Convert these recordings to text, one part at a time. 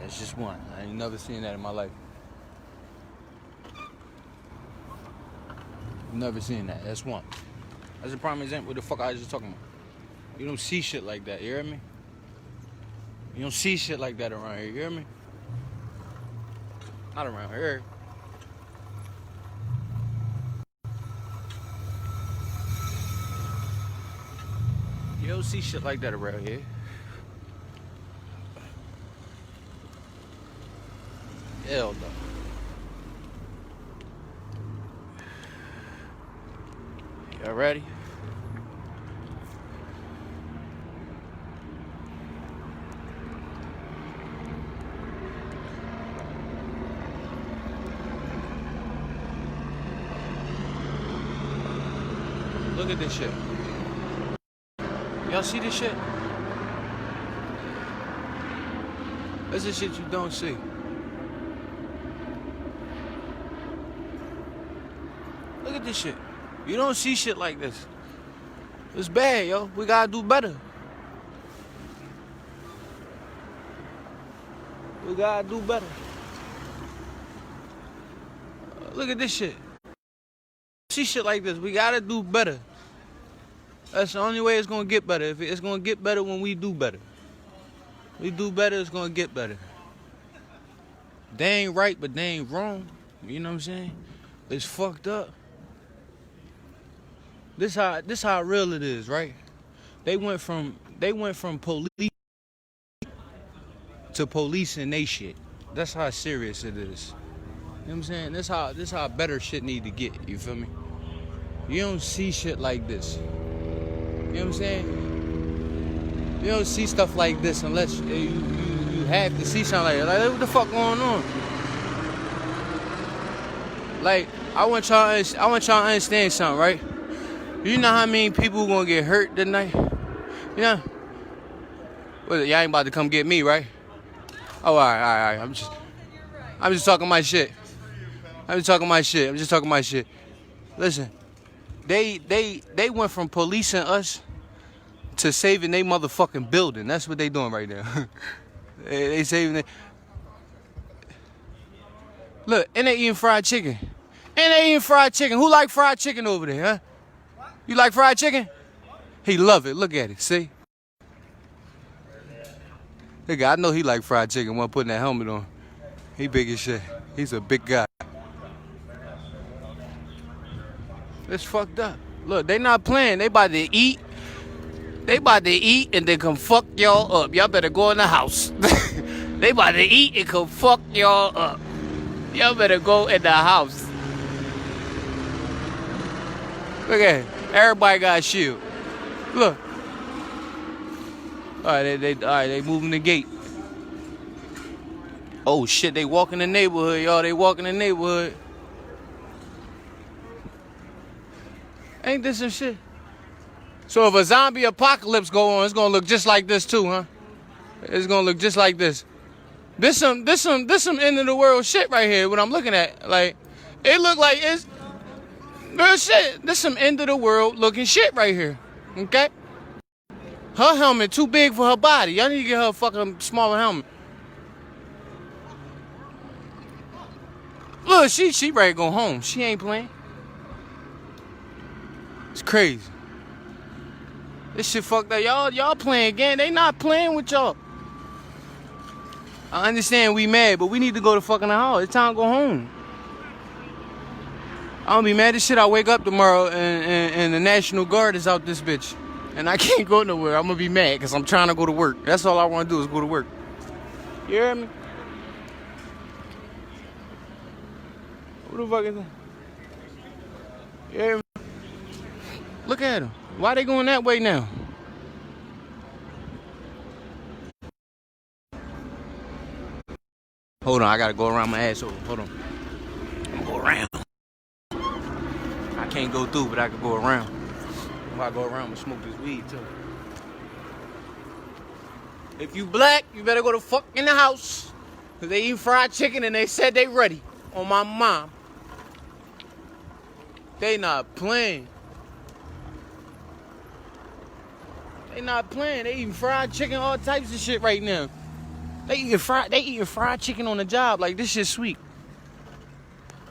That's just one. I ain't never seen that in my life. Never seen that. That's one. That's a prime example of what the fuck I was just talking about. You don't see shit like that, you hear me? You don't see shit like that around here, you hear me? Not around here. You don't see shit like that around here. Hell no. Y'all ready? Look at this shit. Y'all see this shit? This is shit you don't see. Look at this shit. You don't see shit like this. It's bad, yo. We gotta do better. We gotta do better. Look at this shit. See shit like this. We gotta do better. That's the only way it's gonna get better. If it's gonna get better when we do better. We do better, it's gonna get better. They ain't right, but they ain't wrong. You know what I'm saying? It's fucked up. This how real it is, right? They went from police to policing they shit. That's how serious it is. You know what I'm saying? This how better shit need to get. You feel me? You don't see shit like this. You know what I'm saying? You don't see stuff like this unless you have to see something like that. Like, what the fuck going on? Like, I want y'all to understand something, right? You know how many people gonna get hurt tonight? You know? Well, y'all ain't about to come get me, right? Oh, all right. I'm just talking my shit. I'm just talking my shit. Listen, they went from policing us to saving they motherfucking building. That's what they doing right now. they saving it. Look, and they eating fried chicken. Who like fried chicken over there, huh? You like fried chicken? He love it. Look at it. See? Look, I know he like fried chicken while putting that helmet on. He big as shit. He's a big guy. It's fucked up. Look, they not playing. They about to eat. And they come fuck y'all up. Y'all better go in the house. They about to eat and come fuck y'all up. Y'all better go in the house. Look at it. Everybody got a shield. Look. All right, they moving the gate. Oh shit, they walking the neighborhood, y'all. They walking the neighborhood. Ain't this some shit? So if a zombie apocalypse go on, it's gonna look just like this too, huh? It's gonna look just like this. This some end of the world shit right here. What I'm looking at, like, it look like it's real shit. This some end of the world looking shit right here. Okay? Her helmet too big for her body. Y'all need to get her a fucking smaller helmet. Look, she ready to go home. She ain't playing. It's crazy. This shit fucked up. Y'all playing again. They not playing with y'all. I understand we mad, but we need to go to fucking house. It's time to go home. I don't be mad as shit. I wake up tomorrow and the National Guard is out this bitch. And I can't go nowhere. I'm gonna be mad because I'm trying to go to work. That's all I want to do is go to work. You hear me? What the fuck is that? You hear me? Look at them. Why they going that way now? Hold on, I gotta go around my asshole. Hold on. I'm gonna go around. I can't go through, but I can go around. If I go around, I'm gonna smoke this weed too. If you black, you better go to fuck in the house. Cause they eat fried chicken and they said they ready. On my mom. They not playing. They not playing. They eating fried chicken, all types of shit right now. They eating fried chicken on the job. Like, this shit sweet.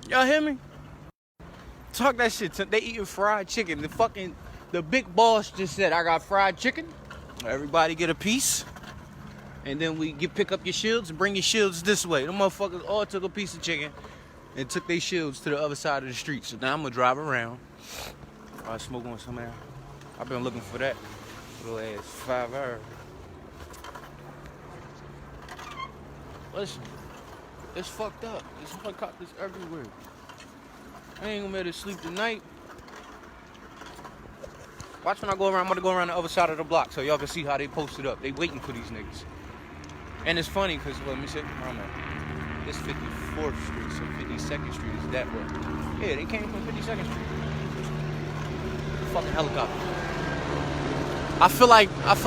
Y'all hear me? Talk that shit. They eating fried chicken. The big boss just said, I got fried chicken. Everybody get a piece. And then pick up your shields and bring your shields this way. Them motherfuckers all took a piece of chicken and took their shields to the other side of the street. So now I'm gonna drive around. I smoke on some air. I've been looking for that for the last 5 hours. Listen, it's fucked up. There's helicopters everywhere. I ain't gonna be able to sleep tonight. Watch when I go around. I'm gonna go around the other side of the block so y'all can see how they posted up. They waiting for these niggas. And it's funny because, let me see. I don't know. This 54th Street, so 52nd Street is that way. Yeah, they came from 52nd Street. Fucking helicopter. I feel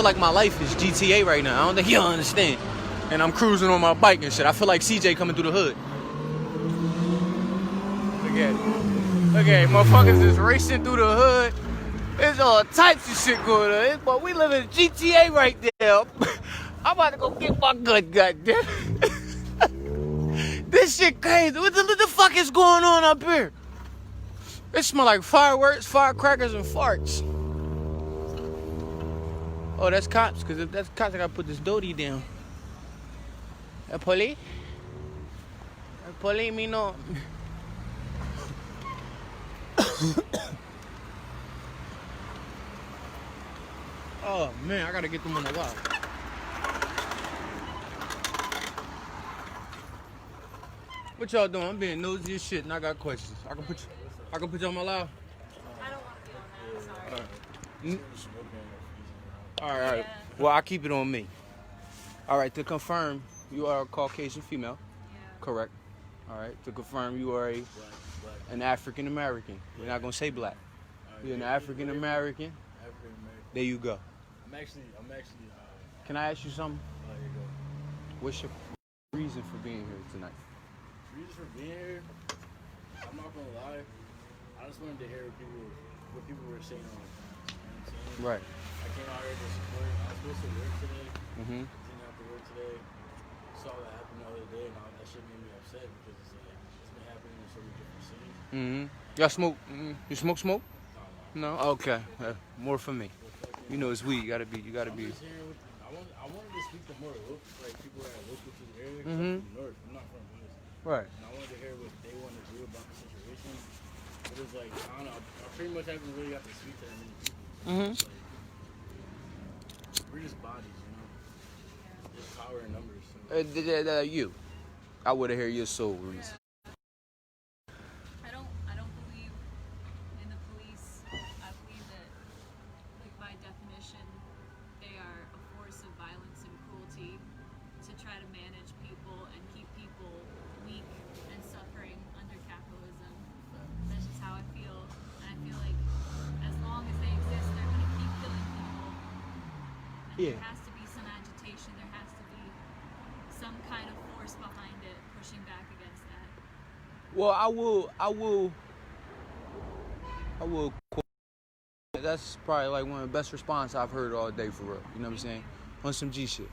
like my life is GTA right now. I don't think y'all understand. And I'm cruising on my bike and shit. I feel like CJ coming through the hood. Look at it. Look at it. Motherfuckers is racing through the hood. There's all types of shit going on. But we live in GTA right there. I'm about to go get my gun, goddamn. This shit crazy. What the fuck is going on up here? It smell like fireworks, firecrackers, and farts. Oh, that's cops. Because if that's cops, I gotta put this Dodie down. Police? Police, me no. Oh man, I gotta get them on the wall. What y'all doing? I'm being nosy as shit and I got questions. I can put you on my live? I don't want to be on that, sorry. Alright. Yeah. Well, I'll keep it on me. Alright, to confirm, you are a Caucasian female. Yeah. Correct. Alright, to confirm, you are an African American. We're not gonna say black. You're an African American. There you go. I'm actually. Can I ask you something? There you go. What's your reason for being here tonight? Reason for being here? I'm not gonna lie. I just wanted to hear what people were saying on the phone. You know what I'm saying? Right. I came out here to support. I was supposed to work today. Mm-hmm. Didn't have to work today. Saw what happened the other day, and that shit made me upset because it's been happening in so many different cities. Mm-hmm. Y'all smoke? You smoke? No. Okay. More for me. You know it's weed. You gotta be. I wanted to speak to more local, like people that are local to the area. Mm-hmm. I'm from North. I'm not from West. Right. And I wanted to hear what they want to do about the situation. But it's like, I don't know. I pretty much haven't really got to speak to that many people. Mm-hmm. It's like, we're just bodies, you know. Just power in numbers. So. You. I would hear your soul reason. I don't believe in the police. I believe that, like, by definition, they are a force of violence and cruelty to try to manage people and keep people weak and suffering under capitalism. That's just how I feel. And I feel like as long as they exist, they're going to keep killing people. And Yeah. there has to be some agitation. There has to be some kind of force behind it, pushing back against that. Well, I will. That's probably like one of the best responses I've heard all day for real. You know what I'm saying? On some G shit.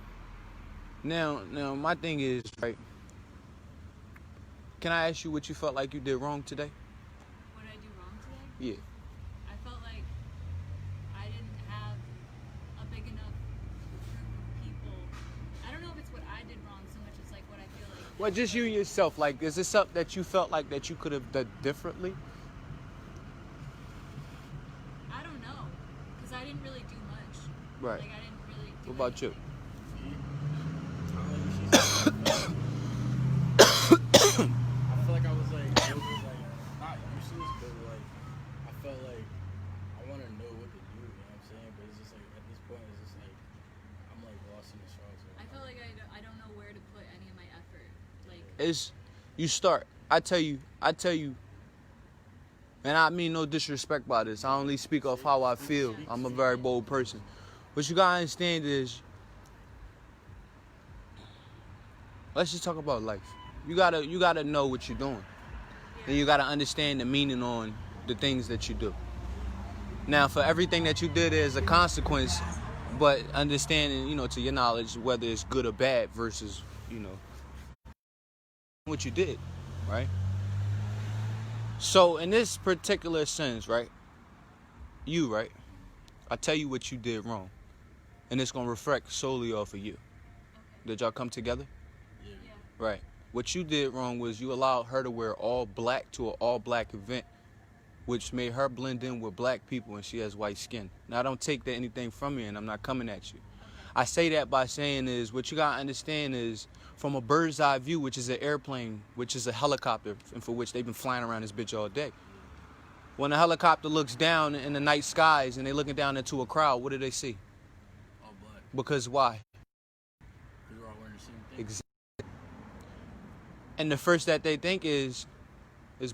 Now, my thing is, right? Can I ask you what you felt like you did wrong today? What did I do wrong today? Yeah. I felt like I didn't have a big enough group of people. I don't know if it's what I did wrong so much as like what I feel like. Well, just you yourself. Like, is this something that you felt like that you could have done differently? I don't know, because I didn't really do much. Right. Like I didn't really do What about you? I feel like I was like, not useless, but like, I felt like I want to know what to do, you know what I'm saying? But it's just like, at this point, it's just like, I'm like lost in the sauce. I felt like I don't know where to put any of my effort. Like, You start. I tell you, and I mean no disrespect by this. I only speak of how I feel. I'm a very bold person. What you gotta understand is, let's just talk about life. You gotta know what you're doing, and you gotta understand the meaning on the things that you do. Now, for everything that you did as a consequence, But understanding, to your knowledge, whether it's good or bad versus, what you did, right? So in this particular sense, right? Right? I tell you what you did wrong. And it's going to reflect solely off of you. Okay. Did y'all come together? Yeah. Right. What you did wrong was you allowed her to wear all black to an all black event, which made her blend in with black people, and she has white skin. Now, I don't take that anything from you, and I'm not coming at you. I say that by saying is, what you got to understand is, from a bird's eye view, which is an airplane, which is a helicopter, and for which they've been flying around this bitch all day. When a helicopter looks down in the night skies and they're looking down into a crowd, what do they see? All black. Because why? We were all wearing the same thing. Exactly. And the first that they think is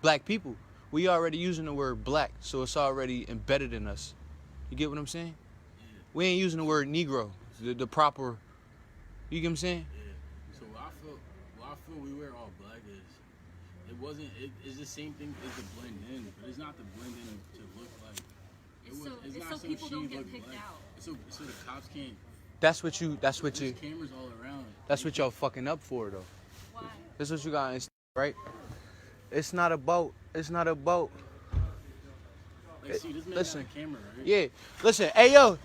black people. We already using the word black, so it's already embedded in us. You get what I'm saying? Yeah. We ain't using the word Negro, the proper. You get what I'm saying? Yeah. So what I feel we wear all black is, it's the same thing as the blend in, but it's not the blend in to look like. It's not so people don't get look picked black. out. So the cops can't. That's what you. There's cameras all around. That's what y'all fucking up for, though. Why? This is what you got to understand, right? It's not about. Like, see, this man Listen. got a camera, right? Yeah. Listen. Hey, yo.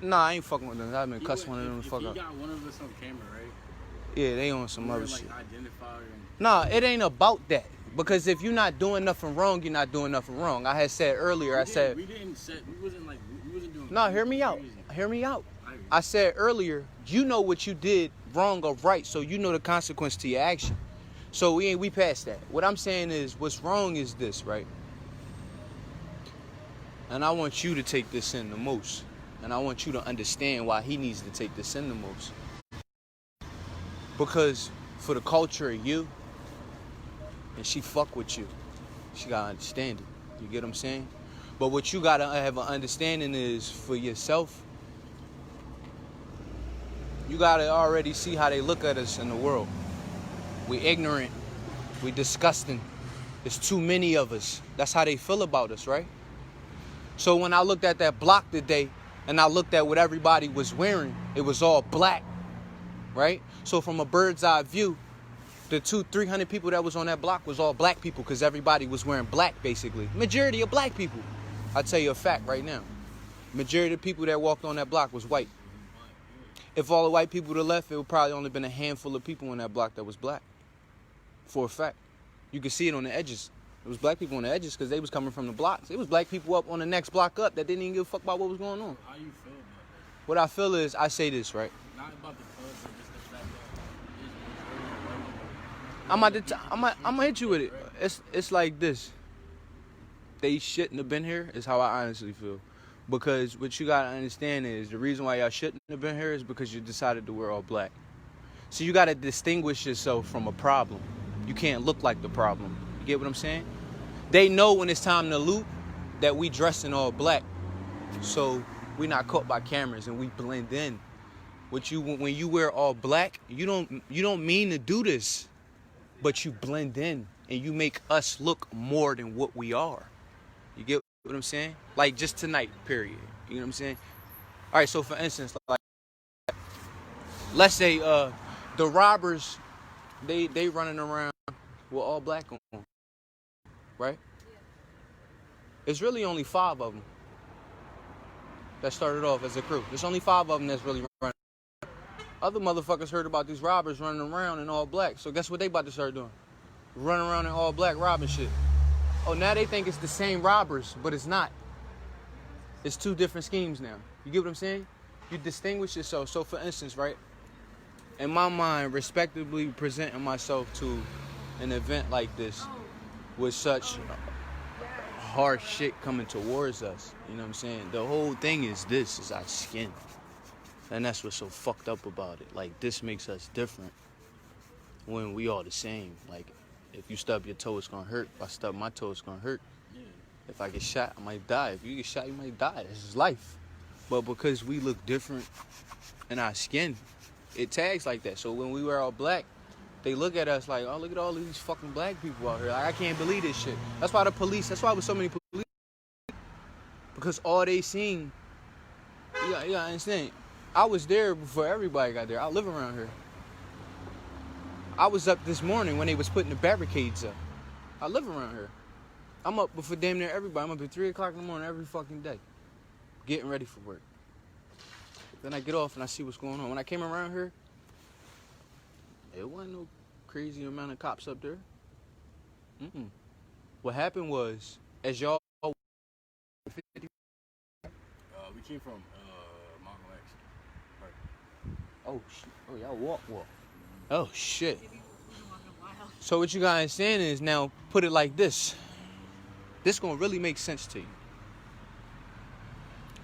Nah, I ain't fucking with them. I've been cussing one of them the fuck If up. he got one of us on camera, right? Yeah, they on some We're other like shit. identifier and Nah, it ain't about that. Because if you're not doing nothing wrong, you're not doing nothing wrong. I had said earlier, we wasn't doing. no, hear me out. crazy. Hear me out. I agree. I said earlier, you know what you did wrong or right, so you know the consequence to your action. So we past that. What I'm saying is, what's wrong is this, right? And I want you to take this in the most. And I want you to understand why he needs to take this in the most. Because for the culture of you, and she fuck with you, she gotta understand it. You get what I'm saying? But what you gotta have an understanding is, for yourself, you gotta already see how they look at us in the world. We ignorant, we disgusting. There's too many of us. That's how they feel about us, right? So when I looked at that block today, and I looked at what everybody was wearing, it was all black, right? So from a bird's eye view, the 200-300 people that was on that block was all black people, because everybody was wearing black, basically. Majority of black people. I'll tell you a fact right now. Majority of the people that walked on that block was white. If all the white people to the left, it would probably only been a handful of people on that block that was black. For a fact. You could see it on the edges. It was black people on the edges because they was coming from the blocks. It was black people up on the next block up that didn't even give a fuck about what was going on. How you feel about that? What I feel is, I say this, right? Not about the color, but just the fact that I'm gonna hit you with it. It's like this. They shouldn't have been here, is how I honestly feel. Because what you gotta understand is, the reason why y'all shouldn't have been here is because you decided to wear all black. So you gotta distinguish yourself from a problem. You can't look like the problem. You get what I'm saying? They know when it's time to loot that we dress in all black. So we not caught by cameras and we blend in. When you wear all black, you don't mean to do this, but you blend in and you make us look more than what we are. You get what I'm saying? Like just tonight, period. You know what I'm saying? All right, so for instance, like, let's say the robbers, they running around with all black on, right? Yeah. It's really only 5 of them that started off as a crew. There's only 5 of them that's really running. Other motherfuckers heard about these robbers running around in all black. So guess what they about to start doing? Running around in all black robbing shit. Oh, now they think it's the same robbers, but it's not. It's 2 different schemes now. You get what I'm saying? You distinguish yourself. So for instance, right? In my mind, respectably presenting myself to an event like this with such harsh shit coming towards us. You know what I'm saying? The whole thing is our skin. And that's what's so fucked up about it. Like, this makes us different when we all the same. Like, if you stub your toe, it's gonna hurt. If I stub my toe, it's gonna hurt. Yeah. If I get shot, I might die. If you get shot, you might die. This is life. But because we look different in our skin, it tags like that. So when we wear all black, they look at us like, oh, look at all these fucking black people out here. Like, I can't believe this shit. That's why it was so many police. Because all they seen, You gotta understand. I was there before everybody got there. I live around here. I was up this morning when they was putting the barricades up. I live around here. I'm up before damn near everybody. I'm up at 3 o'clock in the morning every fucking day, getting ready for work. Then I get off and I see what's going on. When I came around here, it wasn't no crazy amount of cops up there. What happened was, as y'all... We came from Malcolm X. Right. Oh, shit. Oh, y'all walk. Oh, shit. Maybe we've been walking a while. So what you guys saying is, now, put it like this. This gonna really make sense to you.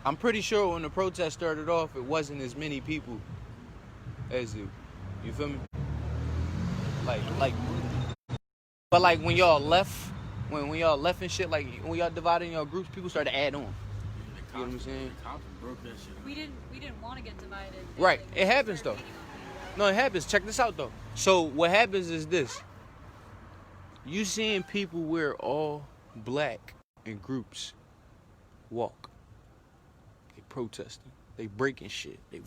I'm pretty sure when the protest started off, it wasn't as many people as it. You feel me? But like when y'all left, when y'all left and shit, like when y'all divided in your groups, people started to add on. The You know what I'm saying? The cops broke that shit. We didn't want to get divided. Right. Like, It happens, started though. beating on people. No, it happens. Check this out, though. So what happens is this. You seeing people wear all black in groups walk. They protesting. They breaking shit. They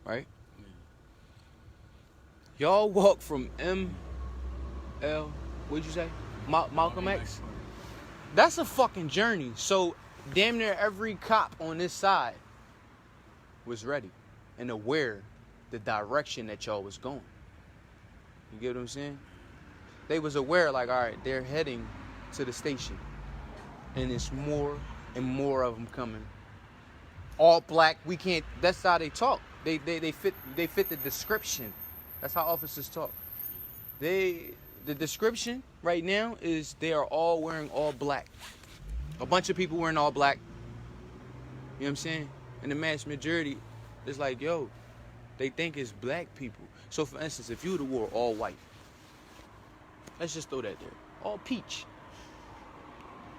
right? Y'all walk from what'd you say? Malcolm X? That's a fucking journey. So damn near every cop on this side was ready and aware the direction that y'all was going. You get what I'm saying? They was aware, like, all right, they're heading to the station. And it's more and more of them coming. All black, we can't, that's how they talk. They fit the description. That's how officers talk. The description right now is they are all wearing all black. A bunch of people wearing all black. You know what I'm saying? And the mass majority is like, yo, they think it's black people. So for instance, if you would have wore all white, let's just throw that there. All peach.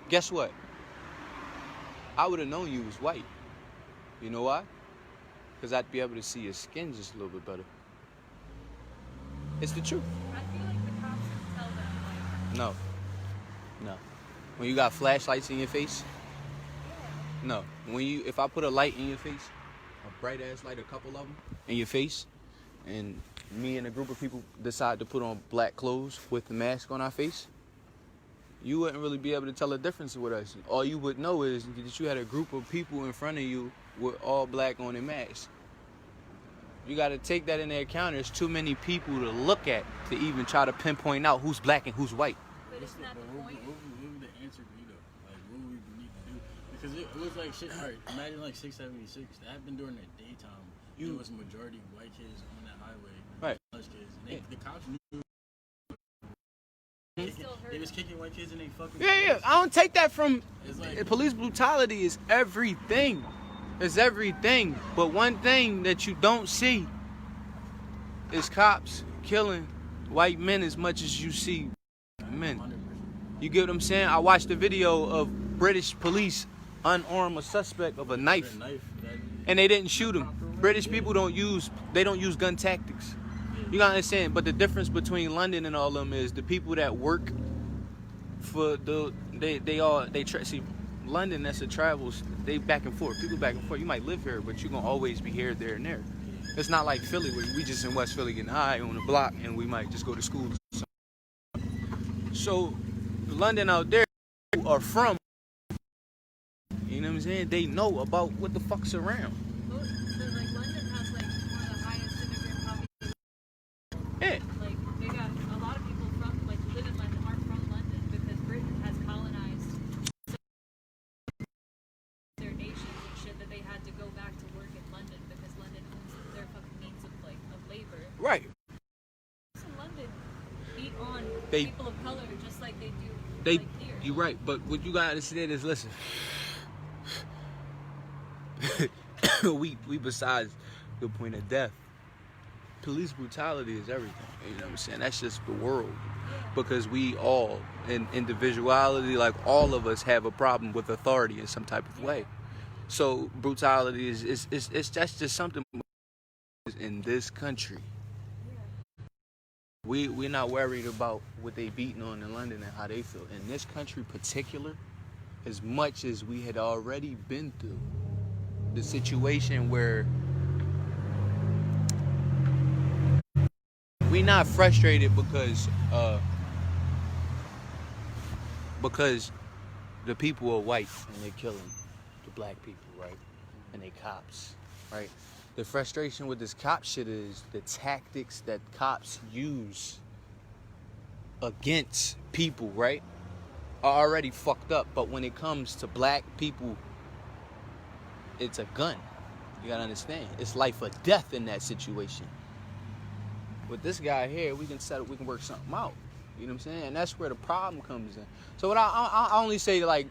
Guess what? I would have known you was white. You know why? Because I'd be able to see your skin just a little bit better. It's the truth. I feel like the cops can tell them, like, No. When you got flashlights in your face? No. If I put a light in your face, a bright ass light, a couple of them in your face, and me and a group of people decide to put on black clothes with the mask on our face, you wouldn't really be able to tell the difference with us. All you would know is that you had a group of people in front of you with all black on their masks. You got to take that into account. There's too many people to look at to even try to pinpoint out who's black and who's white. but isn't that the point? What would the answer be though? Like, what would we need to do? Because it was like shit. All right, imagine like 676. That happened during the daytime. It was majority white kids on that highway. Right. College kids. And the cops knew. They still hurt They was them. kicking white kids in their fucking. Yeah. I don't take that from. It's like, Police brutality is everything. It's everything. But one thing that you don't see is cops killing white men as much as you see men. 100%. You get what I'm saying? I watched a video of British police unarm a suspect of a knife, That knife. and they didn't shoot him. British people don't use gun tactics. You gotta understand. But the difference between London and all of them is the people that work for see, London, that's a travels. They back and forth. People back and forth. You might live here, but you're gonna always be here, there, and there. It's not like Philly, where we just in West Philly getting high on the block, and we might just go to school. So, London out there are from. You know what I'm saying? They know about what the fuck's around. So, like, London has, like, one of the highest immigrant populations. Yeah. Like, they got a lot of people from, like, who live in London aren't from London because Britain has colonized their nations and shit that they had to go back to work in London because London owns their fucking means of, like, of labor. Right. In London, beat on They- people of color just like they do, They, like, here. you're right, but what you gotta understand is, listen, we besides the point of death, police brutality is everything. You know what I'm saying? That's just the world, because we all, in individuality, like all of us, have a problem with authority in some type of way. So brutality is that's just something in this country. We're not worried about what they beating on in London and how they feel. In this country particular, as much as we had already been through, the situation where we not frustrated because the people are white and they're killing the black people, right? And they cops, right? The frustration with this cop shit is the tactics that cops use against people, right, are already fucked up. But when it comes to black people, it's a gun. You gotta understand. It's life or death in that situation. With this guy here, we can work something out. You know what I'm saying? And that's where the problem comes in. So what I only say, like,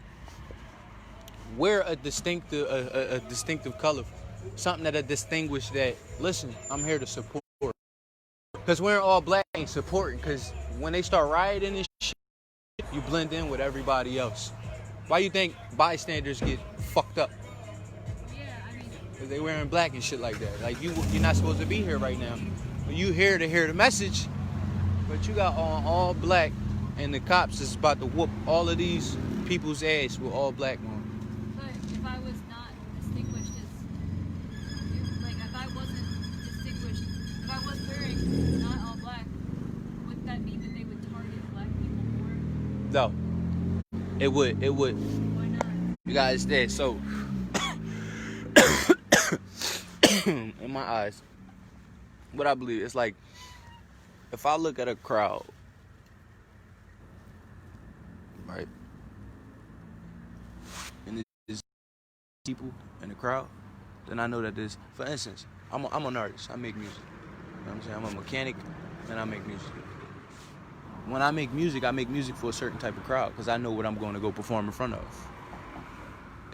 wear a distinctive color, something that distinguish that. Listen, I'm here to support. Because wearing all black ain't supporting. Because when they start rioting and shit, you blend in with everybody else. Why you think bystanders get fucked up? Yeah, I mean, Because they wearing black and shit like that. Like, you're not supposed to be here right now. You here to hear the message, but you got on all black, and the cops is about to whoop all of these people's ass with all black on. but if I was not distinguished as, like, if I wasn't distinguished, if I was wearing not all black, would that mean that they would target black people more? No, it would. Why not? You guys there. So, in my eyes, what I believe, it's like, if I look at a crowd, right, and there's people in the crowd, then I know that there's, for instance, I'm an artist. I make music. You know what I'm saying? I'm a mechanic, and I make music. When I make music for a certain type of crowd, because I know what I'm going to go perform in front of.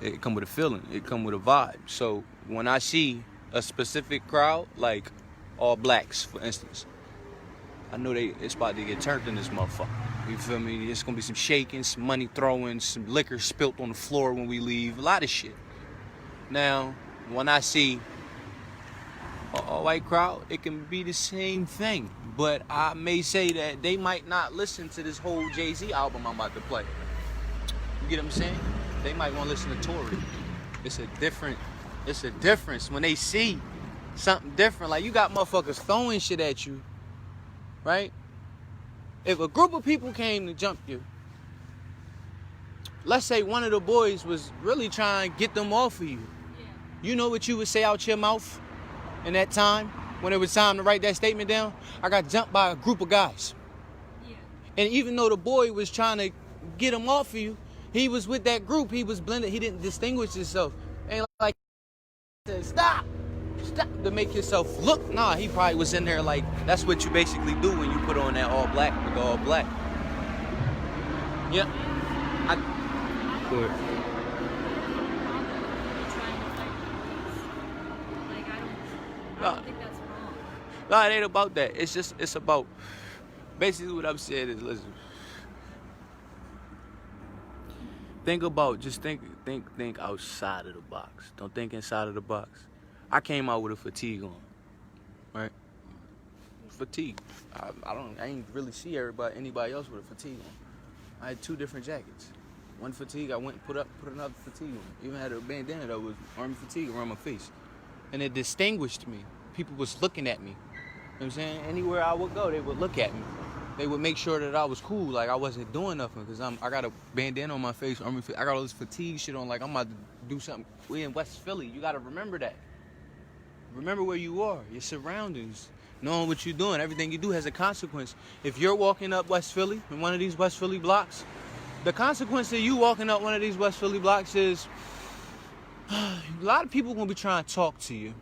It come with a feeling. It come with a vibe. So when I see a specific crowd, like all blacks, for instance, I know it's about to get turned in this motherfucker. You feel me? It's gonna be some shaking, some money throwing, some liquor spilt on the floor when we leave, a lot of shit. Now, when I see an all-white crowd, it can be the same thing. But I may say that they might not listen to this whole Jay-Z album I'm about to play. You get what I'm saying? They might want to listen to Tory. It's a difference when they see something different. Like, you got motherfuckers throwing shit at you, right? If a group of people came to jump you, let's say one of the boys was really trying to get them off of you. Yeah. You know what you would say out your mouth in that time when it was time to write that statement down? I got jumped by a group of guys. Yeah. And even though the boy was trying to get him off of you, he was with that group. He was blended. He didn't distinguish himself. Ain't like said, stop to make yourself look. Nah, he probably was in there like, that's what you basically do when you put on that all black with the all black. Yeah. Go ahead. I don't think that's wrong. No, it ain't about that. It's about, basically what I'm saying is, listen, think outside of the box. Don't think inside of the box. I came out with a fatigue on, right? Fatigue. I ain't really see anybody else with a fatigue on. I had two different jackets. One fatigue, I went and put another fatigue on. Even had a bandana that was army fatigue around my face. And it distinguished me. People was looking at me. You know what I'm saying? Anywhere I would go, they would look at me. They would make sure that I was cool, like I wasn't doing nothing, because I got a bandana on my face, I got all this fatigue shit on, like I'm about to do something. We in West Philly, you gotta remember that. Remember where you are, your surroundings, knowing what you're doing. Everything you do has a consequence. If you're walking up West Philly, in one of these West Philly blocks, the consequence of you walking up one of these West Philly blocks is a lot of people gonna be trying to talk to you.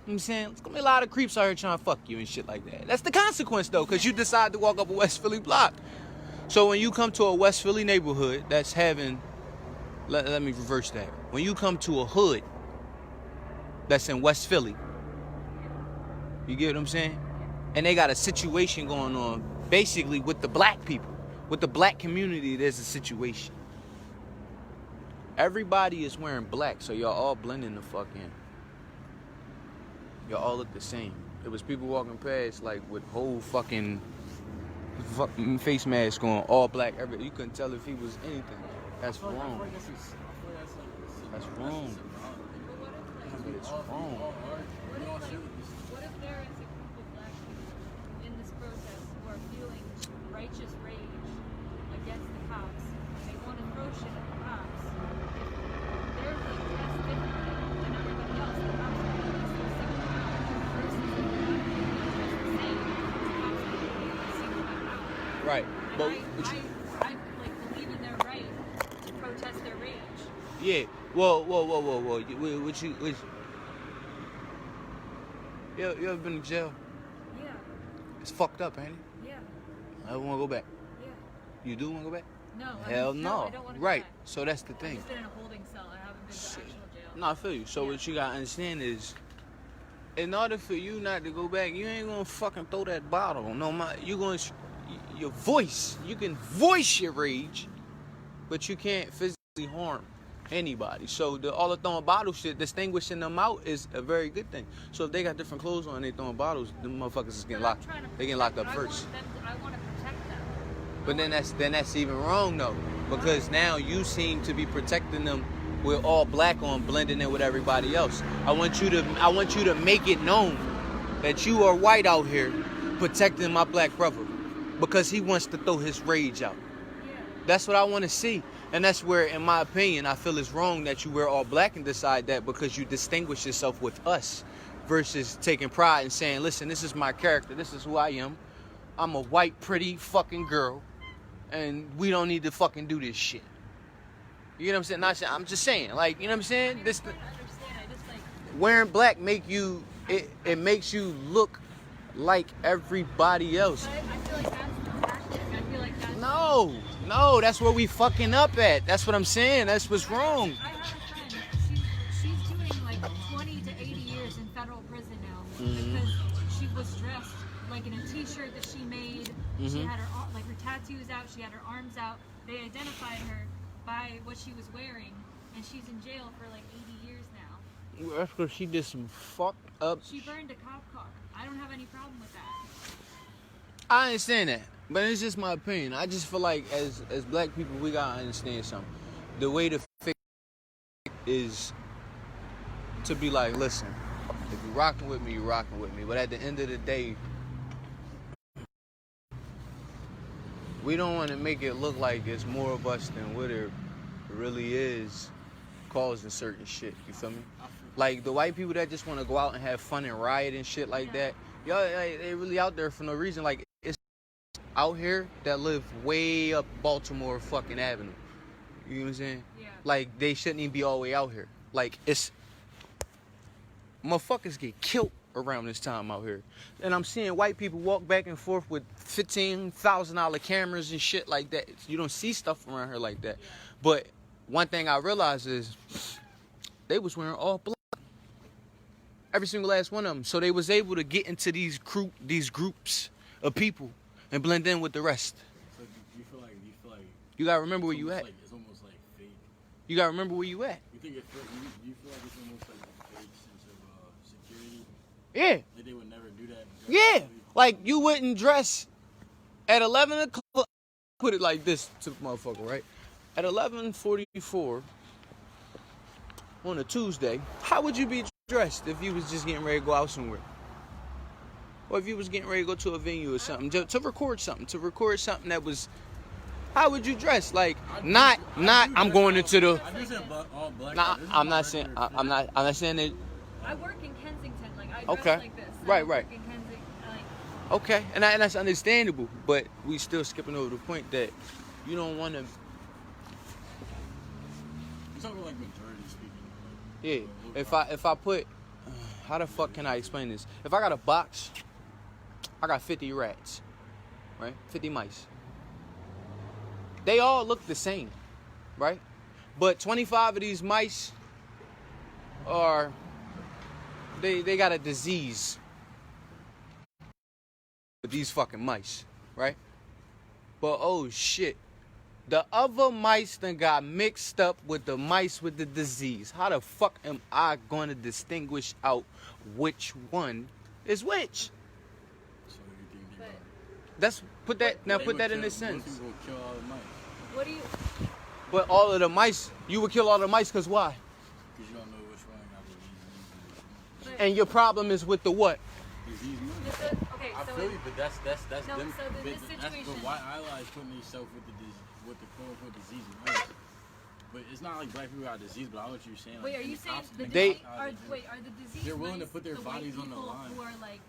You know what I'm saying? There's gonna be a lot of creeps out here trying to fuck you and shit like that. That's the consequence, though, because you decide to walk up a West Philly block. So when you come to a West Philly neighborhood that's having, let me reverse that. When you come to a hood that's in West Philly, you get what I'm saying? And they got a situation going on, basically, with the black people. With the black community, there's a situation. Everybody is wearing black, so y'all all blending the fuck in. Y'all all look the same. There was people walking past, like, with whole fucking face mask on, all black. You couldn't tell if he was anything. That's wrong. That's wrong. it's all wrong. all art, What we if, all like, shoot this. what if there is a group of black people in this protest who are feeling righteous rage against the cops and they want to throw shit at the cops? If they're like dressed differently than everybody else, the cops are going to at least single them out. Versus if they're not dressed the same, the cops are going to single them out. Right. And But I like believe in their right to protest their rage. yeah. Whoa. What you ever been to jail? Yeah, It's fucked up, ain't it? yeah, I don't want to go back. yeah. You do want to go back? No, Hell no, no. I don't want to go Right. back. So that's the I've thing. just been in a holding cell. I haven't been to Shit. actual jail. No, I feel you. So Yeah. what you gotta understand is, in order for you not to go back, you ain't gonna fucking throw that bottle. No, you gonna your voice. You can voice your rage, but you can't physically harm anybody. So all the throwing bottle shit, distinguishing them out is a very good thing. So if they got different clothes on and they throwing bottles, them motherfuckers is getting But I'm locked. trying to They getting locked up protect- first. I want to protect them. But then that's even wrong though, because now you seem to be protecting them with all black on, blending in with everybody else. I want you to make it known that you are white out here protecting my black brother because he wants to throw his rage out. Yeah. That's what I want to see. And that's where, in my opinion, I feel it's wrong that you wear all black and decide that because you distinguish yourself with us versus taking pride and saying, listen, this is my character. This is who I am. I'm a white, pretty fucking girl. And we don't need to fucking do this shit. You know what I'm saying? Not saying, I'm just saying, like, you know what I'm saying? This I understand. I just like. wearing black make you, it makes you look like everybody else. But I feel like that's the tactic. I feel like that's. No, that's where we fucking up at. That's what I'm saying. That's what's wrong. I have a friend. She's doing like 20 to 80 years in federal prison now because she was dressed like in a T-shirt that she made. She had her tattoos out. She had her arms out. They identified her by what she was wearing, and she's in jail for like 80 years now. That's because she did some fucked up. She burned a cop car. I don't have any problem with that. I understand that, but it's just my opinion. I just feel like as black people, we gotta understand something. The way to fix it is to be like, listen, if you're rocking with me, you're rocking with me. But at the end of the day, we don't want to make it look like it's more of us than what it really is, causing certain shit. You feel me? Like the white people that just want to go out and have fun and riot and shit like that. Y'all, they really out there for no reason. Like it's out here that live way up Baltimore fucking Avenue. You know what I'm saying? Yeah. Like they shouldn't even be all the way out here. Like it's motherfuckers get killed around this time out here. And I'm seeing white people walk back and forth with $15,000 cameras and shit like that. You don't see stuff around here like that. Yeah. But one thing I realized is they was wearing all black. Every single last one of them. So they was able to get into these groups of people and blend in with the rest. So you feel like You gotta remember where you it's at. like, it's almost like fake. You gotta remember where you at. You think you feel like it's almost like a fake sense of security? Yeah. Like they would never do that. Yeah. Like you wouldn't dress at 11 o'clock. Put it like this to the motherfucker, right? At 11:44 on a Tuesday, how would you be dressed if you was just getting ready to go out somewhere? Or if you was getting ready to go to a venue or something, to record something that was, how would you dress? Like, not I'm going into the, I just said all black. nah, This is I'm my not saying, regular I'm not saying that, I work in Kensington. Like I dress Okay. like this. Right, I right. work in Kensington. Like, okay, and that's understandable, but we still skipping over the point that you don't want to, I'm talking like majority speaking. yeah, if I put, how the fuck can I explain this? If I got a box, I got 50 rats, right? 50 mice. They all look the same, right? But 25 of these mice are, they got a disease with these fucking mice, right? But oh shit, the other mice then got mixed up with the mice with the disease. How the fuck am I going to distinguish out which one is which? So you think they but That's put that now. They Put would that in kill- this sense. Most people would kill all the mice what do you? But all of the mice, you would kill all the mice because why? because you don't know which one got the disease. and your problem is with the what? Disease money. Okay, I so feel you, but that's No, them. so the That's situation- but why allies putting themselves with the quote unquote disease money. But it's not like black people got disease. But I know what you're saying. wait, Like, are you the saying cops- the the They- disease, cops are out there. wait are the disease They're willing to mice put their the white bodies on the people line.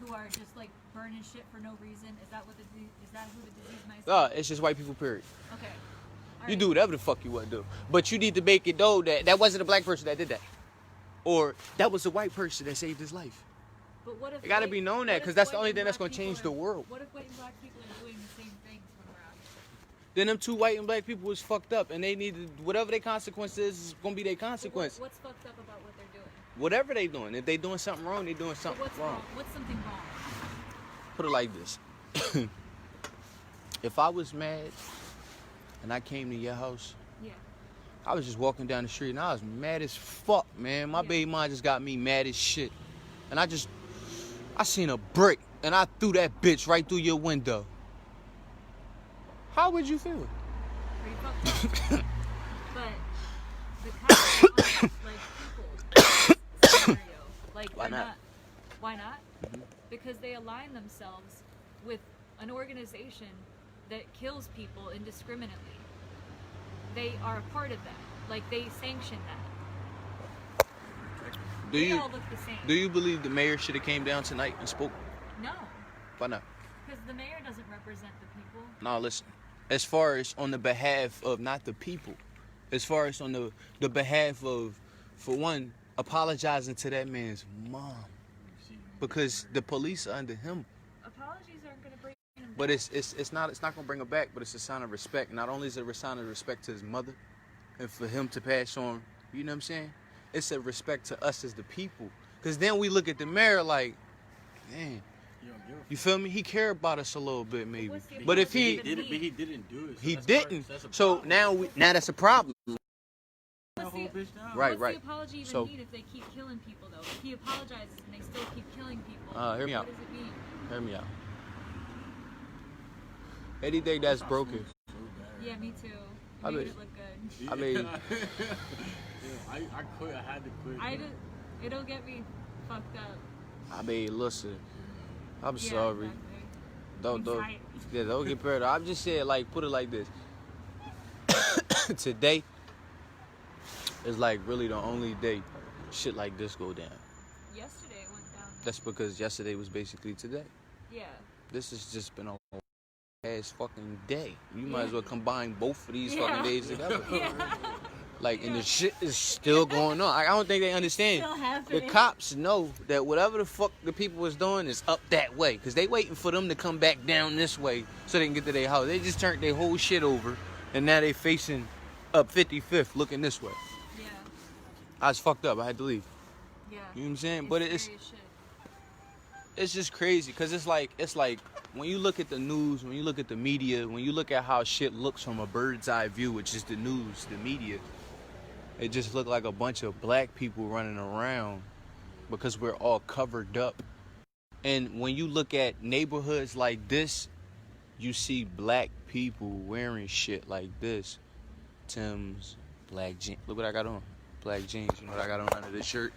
who are just like burning shit for no reason? Is that what is that who the disease mice? It's just white people, period. Okay. All You right. do whatever the fuck you want to do. But you need to make it know that that wasn't a black person that did that. Or that was a white person that saved his life. But what if It gotta white- be known that, what if 'cause that's the white only and thing that's black gonna change people the are- world. What if white and black people are doing the same things when we're out here? Then them two white and black people was fucked up, and they needed whatever their consequence is gonna be their But consequence. what's fucked up about what they're doing? Whatever they doing, if they doing something wrong, they doing But something what's wrong. What's something wrong? Put it like this: if I was mad and I came to your house, Yeah. I was just walking down the street and I was mad as fuck, man. My Yeah. baby mom just got me mad as shit, and I seen a brick and I threw that bitch right through your window. How would you feel? Pretty fucked up. But the cops aren't like people. Scenario. Like Why they're not? Why not? Because they align themselves with an organization that kills people indiscriminately. They are a part of that. Like they sanction that. Do They you all look the same. do you believe the mayor should have came down tonight and spoke? No, Why not? because the mayor doesn't represent the people. No, listen. As far as on the behalf of not the people, as far as on the behalf of, for one, apologizing to that man's mom, because the police are under him. Apologies aren't going to bring him But back. it's not gonna bring him back. But it's a sign of respect. Not only is it a sign of respect to his mother, and for him to pass on, you know what I'm saying? It's a respect to us as the people. Cause then we look at the mayor like, man, You don't give a you feel me? He care about us a little bit maybe. What's the But if apology he even But mean? he didn't do it. So he that's didn't, that's a so problem. now that's a problem. What's Hold the- bitch down. Right, What's right. the apology even So- mean if they keep killing people though? If he apologizes and they still keep killing people, Hear me what out. does it mean? Hear me out. Anything that's broken, So bad. Yeah, me too. I You made mean- it look good. I mean- yeah, I quit. I had to quit. I did, it'll get me fucked up. I mean, listen, I'm Yeah, sorry. exactly. Don't Anxiety. don't get paranoid. I'm just saying, like, put it like this. Today is like really the only day shit like this go down. Yesterday it went down. That's because yesterday was basically today. Yeah. This has just been a ass fucking day. You might as Yeah. well combine both of these Yeah. fucking days together. Yeah. Like, and Yeah. the shit is still going on. I don't think they understand. Still The happening. cops know that whatever the fuck the people was doing is up that way. Because they waiting for them to come back down this way so they can get to their house. They just turned their whole shit over. And now they facing up 55th looking this way. Yeah. I was fucked up. I had to leave. Yeah. You know what I'm saying? It's But it's scary as shit. it's just crazy. Because it's like when you look at the news, when you look at the media, when you look at how shit looks from a bird's eye view, which is the news, the media, it just looked like a bunch of black people running around because we're all covered up. And when you look at neighborhoods like this, you see black people wearing shit like this. Tim's, black jeans. Look what I got on. Black jeans. You know what I got on under this shirt?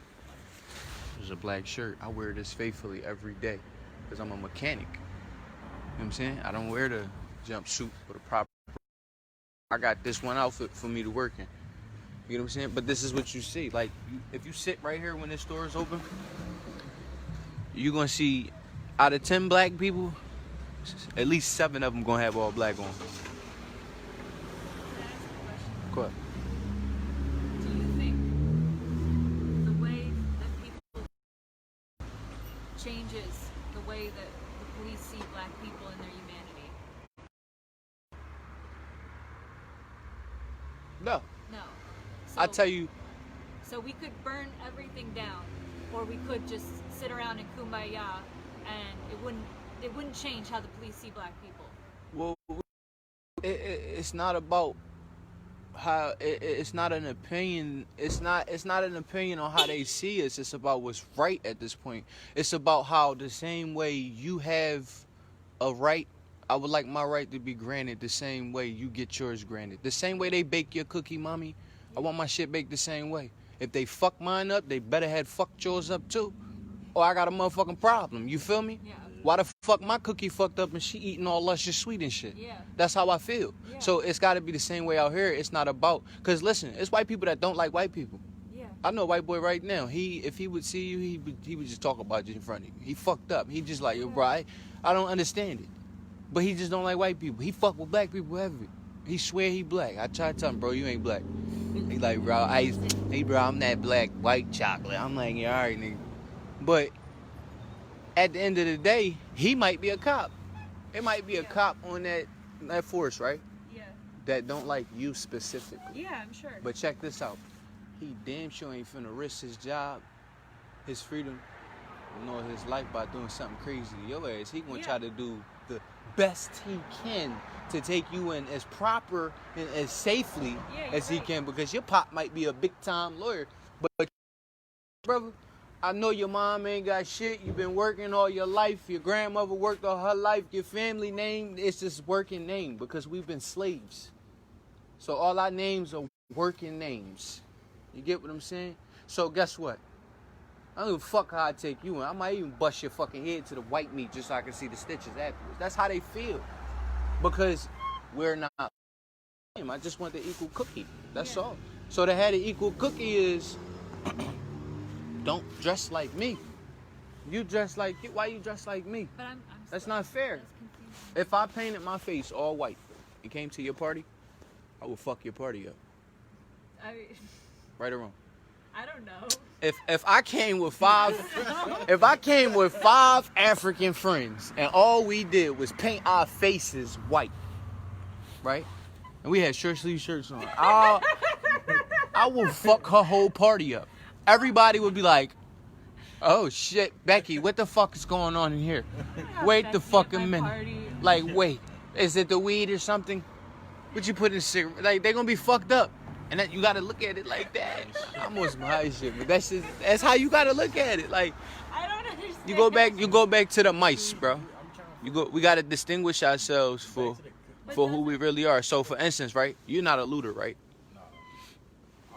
It's a black shirt. I wear this faithfully every day because I'm a mechanic. You know what I'm saying? I don't wear the jumpsuit or the proper. I got this one outfit for me to work in. You know what I'm saying? But this is what you see. Like, if you sit right here when this store is open, you're going to see out of 10 black people, at least 7 of them going to have all black on. Can I ask a question? Go ahead. Do you think the way that people changes the way that the police see black people and their humanity? No. No. I tell you, So we could burn everything down, or we could just sit around in kumbaya, and it wouldn't change how the police see black people. well, it's not about how it's not an opinion. It's not an opinion on how they see us. It's about what's right at this point. It's about how the same way you have a right, I would like my right to be granted the same way you get yours granted. The same way they bake your cookie, mommy, I want my shit baked the same way. If they fuck mine up, they better had fucked yours up too. Or I got a motherfucking problem. You feel me? Yeah. Why the fuck my cookie fucked up and she eating all luscious sweet and shit? Yeah. That's how I feel. Yeah. So it's got to be the same way out here. It's not about, because listen, it's white people that don't like white people. Yeah. I know a white boy right now. If he would see you, he would just talk about you in front of you. He fucked up. He just like, yo, bro, I don't understand it. But he just don't like white people. He fuck with black people heavy. He swear he black. I try to tell him, bro, you ain't black. He like, bro, I'm that black white chocolate. I'm like, yeah, all right, nigga. But at the end of the day, he might be a cop. It might be a cop on that force, right? Yeah. That don't like you specifically. Yeah, I'm sure. But check this out. He damn sure ain't finna risk his job, his freedom, nor his life by doing something crazy to your ass. He gonna try to do the best he can to take you in as proper and as safely as he can, because your pop might be a big time lawyer. But brother, I know your mom ain't got shit. You've been working all your life. Your grandmother worked all her life. Your family name is just working name because we've been slaves. So all our names are working names. You get what I'm saying? So guess what? I don't give a fuck how I take you in. I might even bust your fucking head to the white meat just so I can see the stitches afterwards. That's how they feel. Because we're not. I just want the equal cookie. That's all. So to have the equal cookie is don't dress like me. You dress like you. Why you dress like me? But I'm That's still- not fair. that's confusing. If I painted my face all white and came to your party, I would fuck your party up. Right or wrong? I don't know. If I came with five African friends and all we did was paint our faces white, right? And we had short sleeve shirts on. I will fuck her whole party up. Everybody would be like, "Oh shit, Becky, what the fuck is going on in here?" Wait the Becky at fucking my minute. party. Like, wait, is it the weed or something? What you put in cigarette? Like, they gonna be fucked up. And that, you gotta look at it like that. I almost my shit, but that's how you gotta look at it. Like, I don't understand. you go back to the mice, bro. We gotta distinguish ourselves for who we really are. So for instance, right, you're not a looter, right? Nah.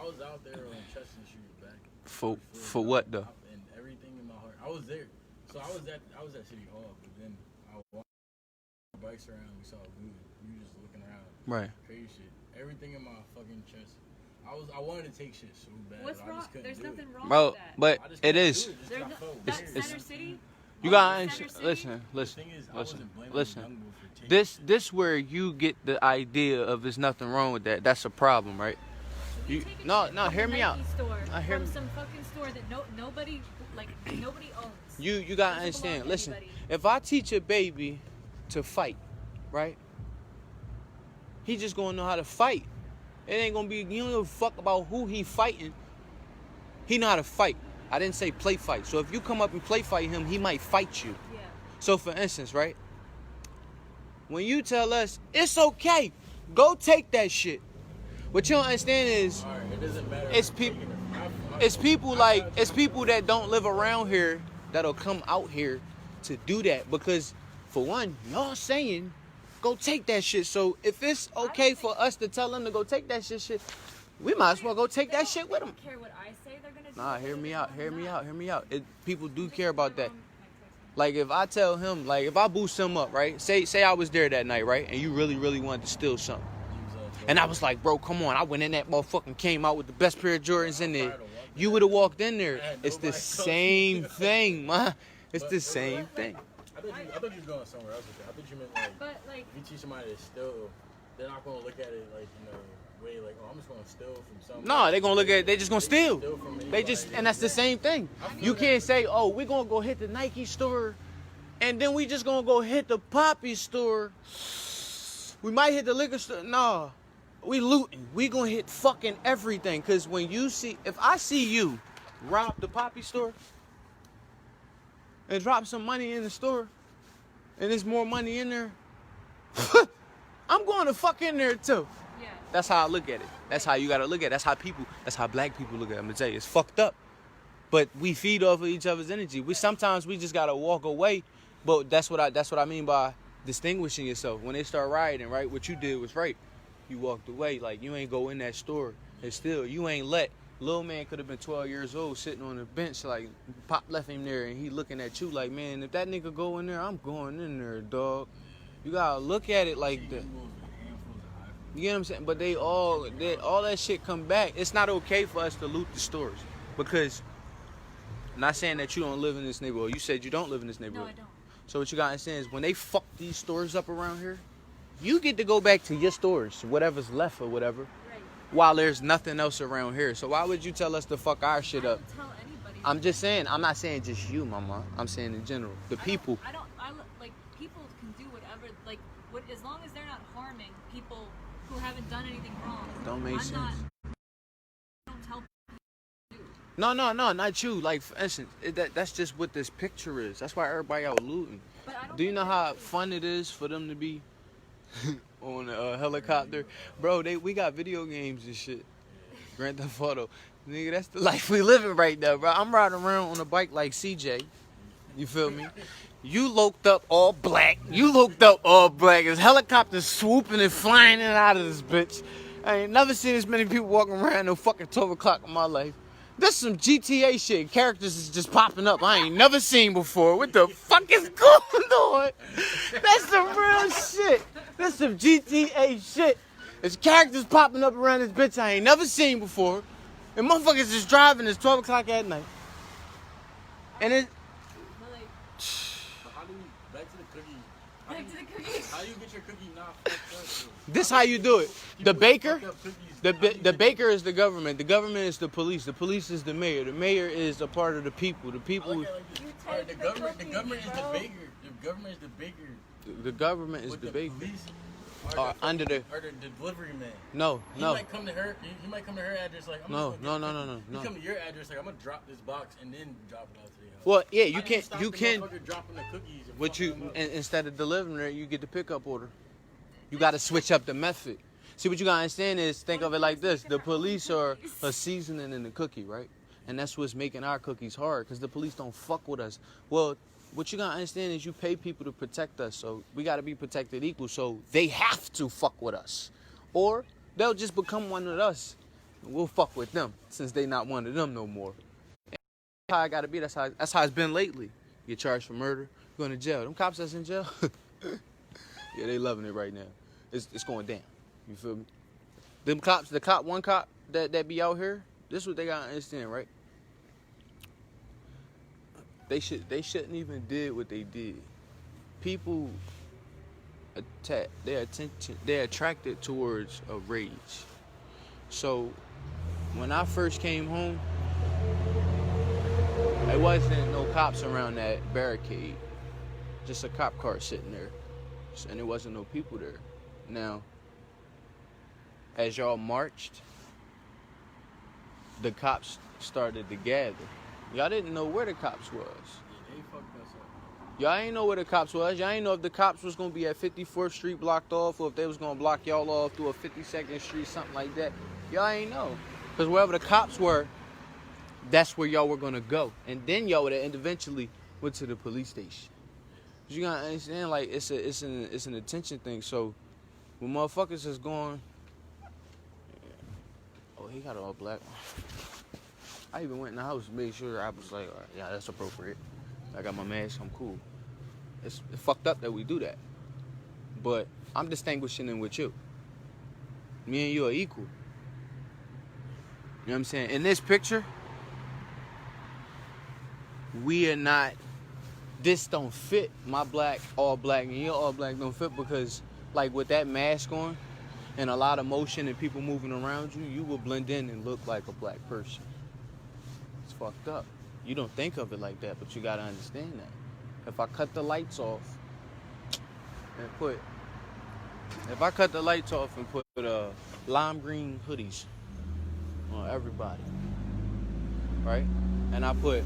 I was out there on Chestnut Street back. For what though? And everything in my heart. I was there. So I was at City Hall, but then I walked bikes around, we saw a movie. We were just looking around. Right. Crazy shit. Everything in my fucking chest. I wanted to take shit so bad. What's but I wrong? just couldn't There's do nothing it. wrong Bro, with that. but I just it couldn't is. do it. Just There's got no, felt that weird. Center City. You got Center City? listen. The thing is, I wasn't blaming Listen. Young Bull for taking This where you get the idea of there's nothing wrong with that. That's a problem, right? You You- take a no, shit no, from hear a me Nike out. Store, Hear from me- some fucking store that nobody owns. You gotta Doesn't understand. belong to Listen, anybody. if I teach a baby to fight, right? He just gonna know how to fight. It ain't gonna be, you don't give a fuck about who he fighting. He know how to fight. I didn't say play fight. So if you come up and play fight him, he might fight you. Yeah. So for instance, right? When you tell us, it's okay, go take that shit. What you don't understand is, Alright, it doesn't matter. It's if I'm peop- taking it. it's people that don't live around here that'll come out here to do that, because for one, y'all saying go take that shit. So if it's okay for us to tell them to go take that shit, we might as well go take that shit with them. They don't care what I say. They're gonna do. Nah, whatever hear me they out, want hear or me not. out, hear me out. People do There's care about nothing that. wrong- Like if I tell him, like if I boost him up, right? Say I was there that night, right? And you really wanted to steal something. And I was like, bro, come on. I went in that motherfucking, came out with the best pair of Jordans in there. You would have walked in there. It's the same thing, man. It's the same thing. I thought you was going somewhere else with that. I thought you meant like, But like, if you teach somebody to steal, they're not gonna look at it like, way like, oh, I'm just gonna steal from somebody. No, they gonna look at it, they just gonna steal. from They anybody. just, and that's the same thing. You can't say, oh, we're gonna go hit the Nike store and then we just gonna go hit the Poppy store. We might hit the liquor store. No, we looting. We gonna hit fucking everything. Cause when you see, if I see you rob the Poppy store and drop some money in the store and there's more money in there, I'm going to fuck in there too. yeah. That's how I look at it. That's how you gotta look at it. That's how black people look at it. I'm gonna tell you, it's fucked up. But we feed off of each other's energy. Sometimes we just gotta walk away. But that's what I mean by distinguishing yourself. When they start rioting, right? What you did was right. You walked away. Like you ain't go in that store and still you ain't let Little man could have been 12 years old sitting on the bench, like, Pop left him there, and he looking at you like, man, if that nigga go in there, I'm going in there, dog. You gotta look at it like that. You get what I'm saying? But all that shit come back. It's not okay for us to loot the stores. Because, I'm not saying that you don't live in this neighborhood. You said you don't live in this neighborhood. No, I don't. So what you gotta understand is when they fuck these stores up around here, you get to go back to your stores, whatever's left or whatever, Right. while there's nothing else around here. So why would you tell us to fuck our shit I up? don't tell anybody. I'm just saying, I'm not saying just you, mama. I'm saying in general. The people. Like, people can do whatever, like, as long as they're not harming people who haven't done anything wrong. Don't make sense. I don't tell people to do. No, not you. Like, for instance, that's just what this picture is. That's why everybody out looting. But I don't Do you think know that how is- fun it is for them to be on a helicopter? Bro, we got video games and shit. Grand Theft Auto. Nigga, that's the life we living right now, bro. I'm riding around on a bike like CJ. You feel me? You loked up all black. There's helicopters swooping and flying in and out of this bitch. I ain't never seen as many people walking around no fucking 12 o'clock in my life. This some GTA shit. Characters is just popping up I ain't never seen before. What the fuck is going on? That's some real shit. That's some GTA shit. There's characters popping up around this bitch I ain't never seen before. And motherfuckers just driving. It's 12 o'clock at night. And it... But, like, How do you, back to the cookie. back to the cookies. How do you get your cookie not fucked up? This how you do it. The baker... Fucked up cookies. The baker is the government. The government is the police. The police is the mayor. The mayor is a part of the people. The I people... look at it like this. You Alright, take the the government is cookies, the bro. baker. The government is the baker. The government is With the baker. police Are under the... or the delivery man. No. He might come to her. He might come to her address like. I'm No. just gonna get the cookie. No. He come to your address like I'm gonna drop this box and then drop it off to your house. Well, yeah, How you do can't... stop You the can... motherfucker dropping the cookies and What fucking you... them up? Instead of delivering it, you get the pickup order. You got to switch up the method. See, what you got to understand is, think of it like this. The police are a seasoning in the cookie, right? And that's what's making our cookies hard, because the police don't fuck with us. Well, what you got to understand is you pay people to protect us, so we got to be protected equal, so they have to fuck with us. Or they'll just become one of us, and we'll fuck with them, since they not one of them no more. And that's how I got to be. That's how it's been lately. You get charged for murder, going to jail. Them cops that's in jail, yeah, they loving it right now. It's going down. You feel me? Them cops, one cop that be out here, this is what they gotta understand, right? They shouldn't even did what they did. People they're attracted towards a rage. So when I first came home, there wasn't no cops around that barricade. Just a cop car sitting there. And there wasn't no people there. Now, as y'all marched, the cops started to gather. Y'all didn't know where the cops was. Yeah, they fucked us up. Y'all ain't know where the cops was. Y'all ain't know if the cops was gonna be at 54th Street blocked off, or if they was gonna block y'all off through a 52nd Street, something like that. Y'all ain't know. Because wherever the cops were, that's where y'all were gonna go. And then y'all would have eventually went to the police station. You gotta understand, like, it's an attention thing. So when motherfuckers is going, oh, he got an all black one. I even went in the house and made sure I was like, all right, yeah, that's appropriate. I got my mask, I'm cool. It's fucked up that we do that. But I'm distinguishing it with you. Me and you are equal. You know what I'm saying? In this picture, we are not, this don't fit. My black, all black, and your all black don't fit because, like, with that mask on and a lot of motion and people moving around you, you will blend in and look like a black person. It's fucked up. You don't think of it like that, but you gotta understand that. If I cut the lights off and put lime green hoodies on everybody, right? And I put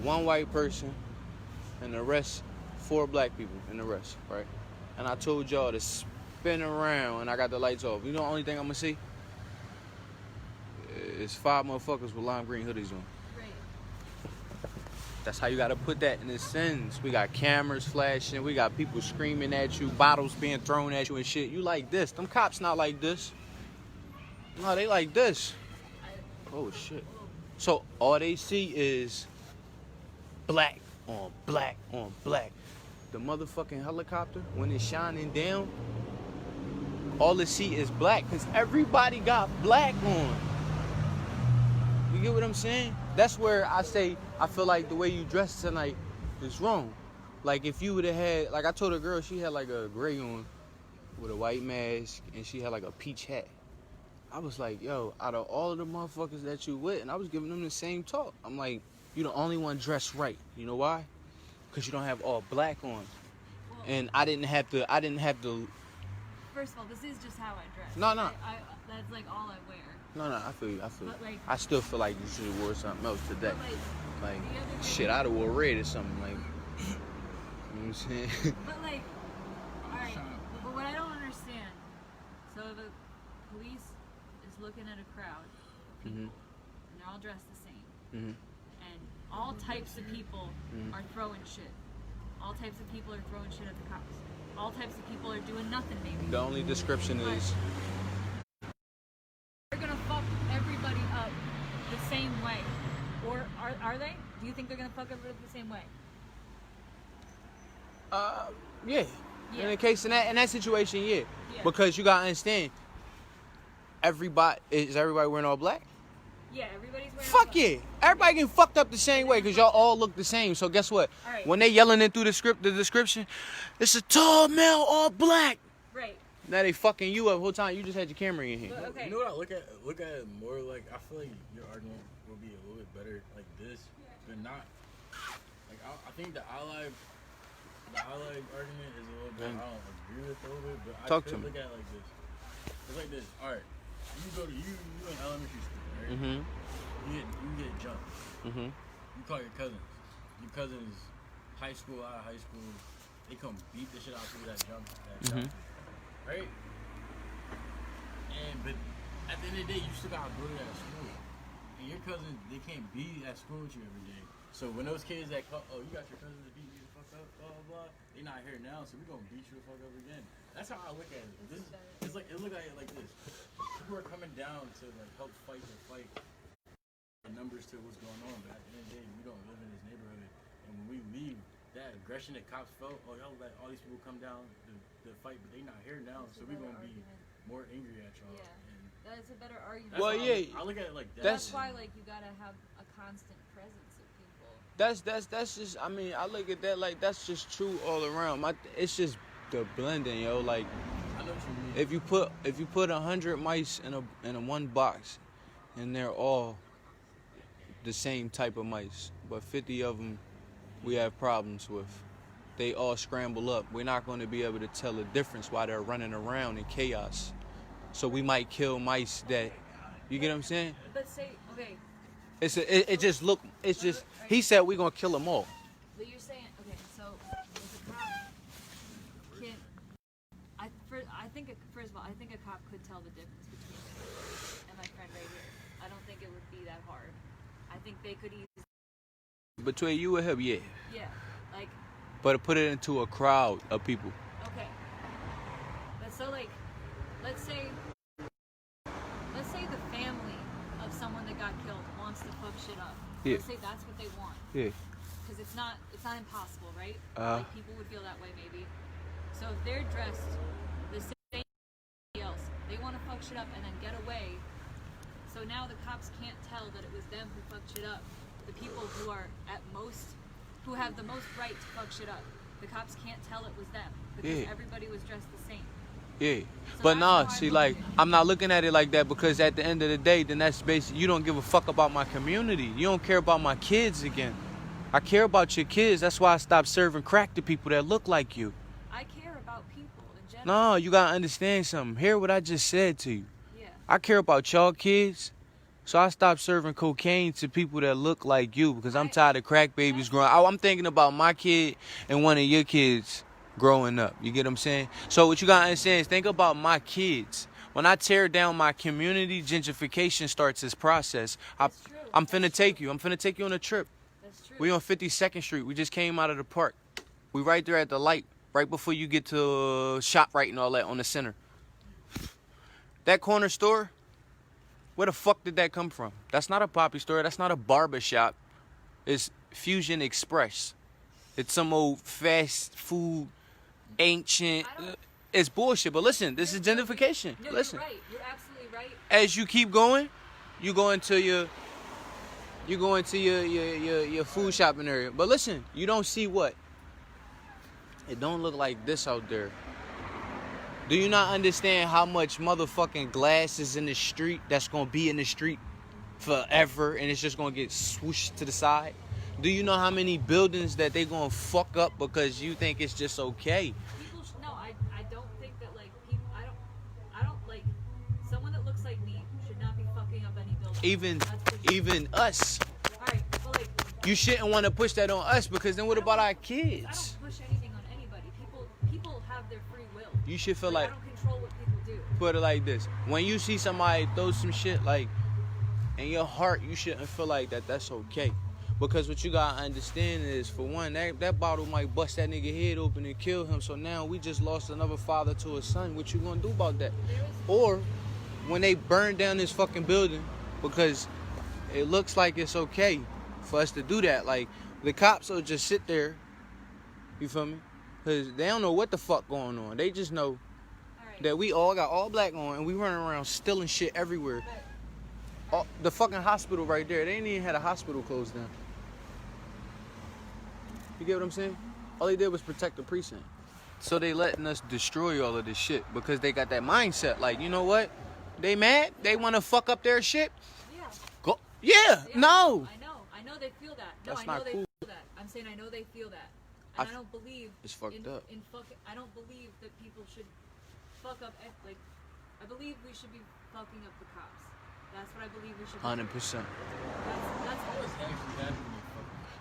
one white person and the rest, 4 black people and the rest, right? And I told y'all to spin around and I got the lights off. You know the only thing I'm gonna see? Is 5 motherfuckers with lime green hoodies on. Right. That's how you gotta put that in the sentence. We got cameras flashing, we got people screaming at you, bottles being thrown at you and shit. You like this. Them cops not like this. No, they like this. Oh shit. So all they see is black on black on black. The motherfucking helicopter, when it's shining down, all they see is black because everybody got black on. You get what I'm saying? That's where I say I feel like the way you dressed tonight is wrong. Like if you would have had, like I told a girl, she had like a gray on with a white mask and she had like a peach hat. I was like, yo, out of all of the motherfuckers that you with, and I was giving them the same talk. I'm like, you the only one dressed right. You know why? Because you don't have all black on. Well, And I didn't have to. first of all, this is just how I dress. No. That's like all I wear. No, I feel you. But, like, I still feel like you should have wore something else today. But, Like, the other thing- shit, I'd have wore red or something. Like, you know what I'm saying? But like, alright, but what I don't understand, so the police is looking at a crowd of people, and they're all dressed the same, Mhm. and all types of people are throwing shit. All types of people are throwing shit at the cops. All types of people are doing nothing, maybe. The only description is They're gonna fuck everybody up the same way. Or are they? Do you think they're gonna fuck everybody up the same way? yeah. Yeah. In the case in that situation, yeah. Yeah. Because you gotta understand, everybody wearing all black? Yeah, everybody's wearing Fuck black. yeah. Everybody getting fucked up the same way because y'all all look the same. So guess what? All right. When they yelling it through the description, it's a tall male, all black. Right. Now they fucking you up the whole time. You just had your camera in here. But, okay. You know what I look at? Look at it more like I feel like your argument will be a little bit better like this, but not like I think the allied argument is a little bit. I don't agree with it a little bit, but I Talk could to me. look at it like this. It's like this. All right, you go to you in elementary school, right? Mm-hmm. You get jumped. Mm-hmm. You call your cousins. Your cousins, high school, out of high school, they come beat the shit out of people that jump. Right? But at the end of the day, you still gotta go to that school. And your cousins, they can't be at school with you every day. So when those kids that call, oh, you got your cousins that beat you the fuck up, blah, blah, blah, they not here now, so we gonna beat you the fuck up again. That's how I look at it. It's like, it look like it like this. People are coming down to like help fight the fight. Numbers to what's going on, but at the end of the day, we don't live in this neighborhood. And when we leave, that aggression that cops felt, oh, y'all let all these people come down to fight, but they not here now, so we're gonna be more angry at y'all. Yeah. And That's a better argument. that's Well, how yeah. I look at it like that. That's why, like, you gotta have a constant presence of people. That's just. I mean, I look at that like that's just true all around. It's just the blending, yo. Like I know what you mean. if you put 100 mice in a one box, and they're all the same type of mice, but 50 of them we have problems with. They all scramble up. We're not going to be able to tell the difference while they're running around in chaos. So we might kill mice that, you get what I'm saying? But say, okay, It just look. It's just. He said we're gonna kill them all. but you're saying, okay, so if a cop can, I think, first of all, I think a cop could tell the difference between me and my friend right here. I don't think it would be that hard. I think they could easily, Between you and him, yeah. yeah, like, But put it into a crowd of people. okay. But so, like, let's say the family of someone that got killed wants to fuck shit up. Yeah. Let's say that's what they want. Yeah. Because it's not impossible, right? Uh-huh. Like, people would feel that way maybe. So if they're dressed the same as else, they want to fuck shit up and then get away. So now the cops can't tell that it was them who fucked shit up. The people who are who have the most right to fuck shit up. The cops can't tell it was them because Yeah. everybody was dressed the same. Yeah. So But that's nah, how I see, look like, at it. I'm not looking at it like that because at the end of the day, then that's basically, you don't give a fuck about my community. You don't care about my kids again. I care about your kids. That's why I stopped serving crack to people that look like you. I care about people in general. No, you gotta understand something. Hear what I just said to you. Yeah. I care about y'all kids. So I stopped serving cocaine to people that look like you because I'm tired of crack babies growing. I'm thinking about my kid and one of your kids growing up. You get what I'm saying? So what you gotta understand is think about my kids. When I tear down my community, gentrification starts this process. That's true. I'm finna take you. I'm finna take you on a trip. That's true. We on 52nd Street. We just came out of the park. We right there at the light, right before you get to ShopRite and all that on the center. That corner store, Where the fuck did that come from? That's not a Poppy store. That's not a barber shop. It's Fusion Express. It's some old fast food, ancient. It's bullshit. But listen, this is gentrification. No, Listen, you're right. You're absolutely right. as you keep going, you go into your food shopping area. But listen, you don't see what? It don't look like this out there. Do you not understand how much motherfucking glass is in the street that's gonna be in the street forever and it's just gonna get swooshed to the side? Do you know how many buildings that they gonna fuck up because you think it's just okay? People no, I don't think that like people. I don't like someone that looks like me should not be fucking up any building. Even us. All right, but like You shouldn't want to push that on us because then what about our I kids? don't push anything on anybody. People have their free will. You should feel I like, don't control what people do. put it like this. When you see somebody throw some shit like in your heart, you shouldn't feel like that's okay. Because what you gotta understand is, for one, that bottle might bust that nigga head open and kill him. So now we just lost another father to a son. What you gonna do about that? Or when they burn down this fucking building because it looks like it's okay for us to do that. Like, the cops will just sit there, you feel me? Because they don't know what the fuck going on. They just know that we all got all black on and we running around stealing shit everywhere. The fucking hospital right there, they ain't even had a hospital closed down. You get what I'm saying? All they did was protect the precinct. So they letting us destroy all of this shit because they got that mindset. Like, you know what? They mad? They want to fuck up their shit? Yeah. Go. Yeah. No. I know they feel that. No, That's I know not they cool. feel that. I'm saying I know they feel that. And I don't believe It's fucked up. I don't believe that people should fuck up like I believe we should be fucking up the cops. That's what I believe we should be. 100%. That's What's actually happening?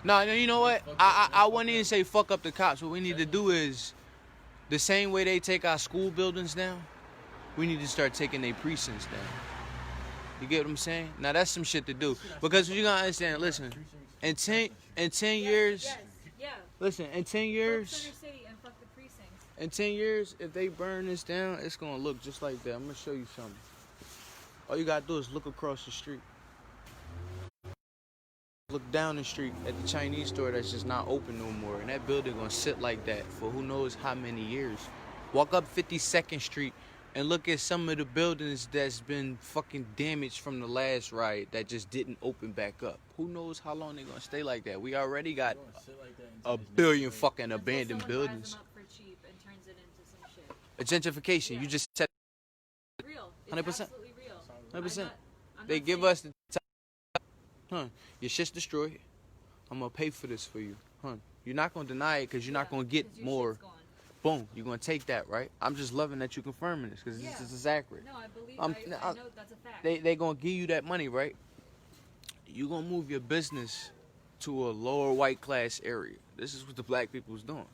No, you know what? I wouldn't even say fuck up the cops. What we need to do is, the same way they take our school buildings down, we need to start taking their precincts down. You get what I'm saying? Now that's some shit to do. Because you gotta understand, listen, in 10 years, yeah. listen, in 10 years, Center City and fuck the precincts. in 10 years, if they burn this down, it's gonna look just like that. I'm gonna show you something. All you gotta do is look across the street. Look down the street at the Chinese store that's just not open no more. And that building gonna sit like that for who knows how many years. Walk up 52nd Street and look at some of the buildings that's been fucking damaged from the last riot that just didn't open back up. Who knows how long they're gonna stay like that? We already got a billion fucking abandoned Until someone buys buildings. them up for cheap and turns it into some shit. A gentrification. You just said Real. It's 100%. absolutely real. 100%. I'm They not give saying- us the time. Your shit's destroyed. I'm gonna pay for this for you. You're not gonna deny it because you're not Yeah, gonna get 'cause your more. shit's gone. Boom, you're gonna take that, right? I'm just loving that you confirming this because Yeah. this is accurate. No, I believe. I'm- I know that's a fact. They gonna give you that money, right? You gonna move your business to a lower white class area. This is what the black people's doing.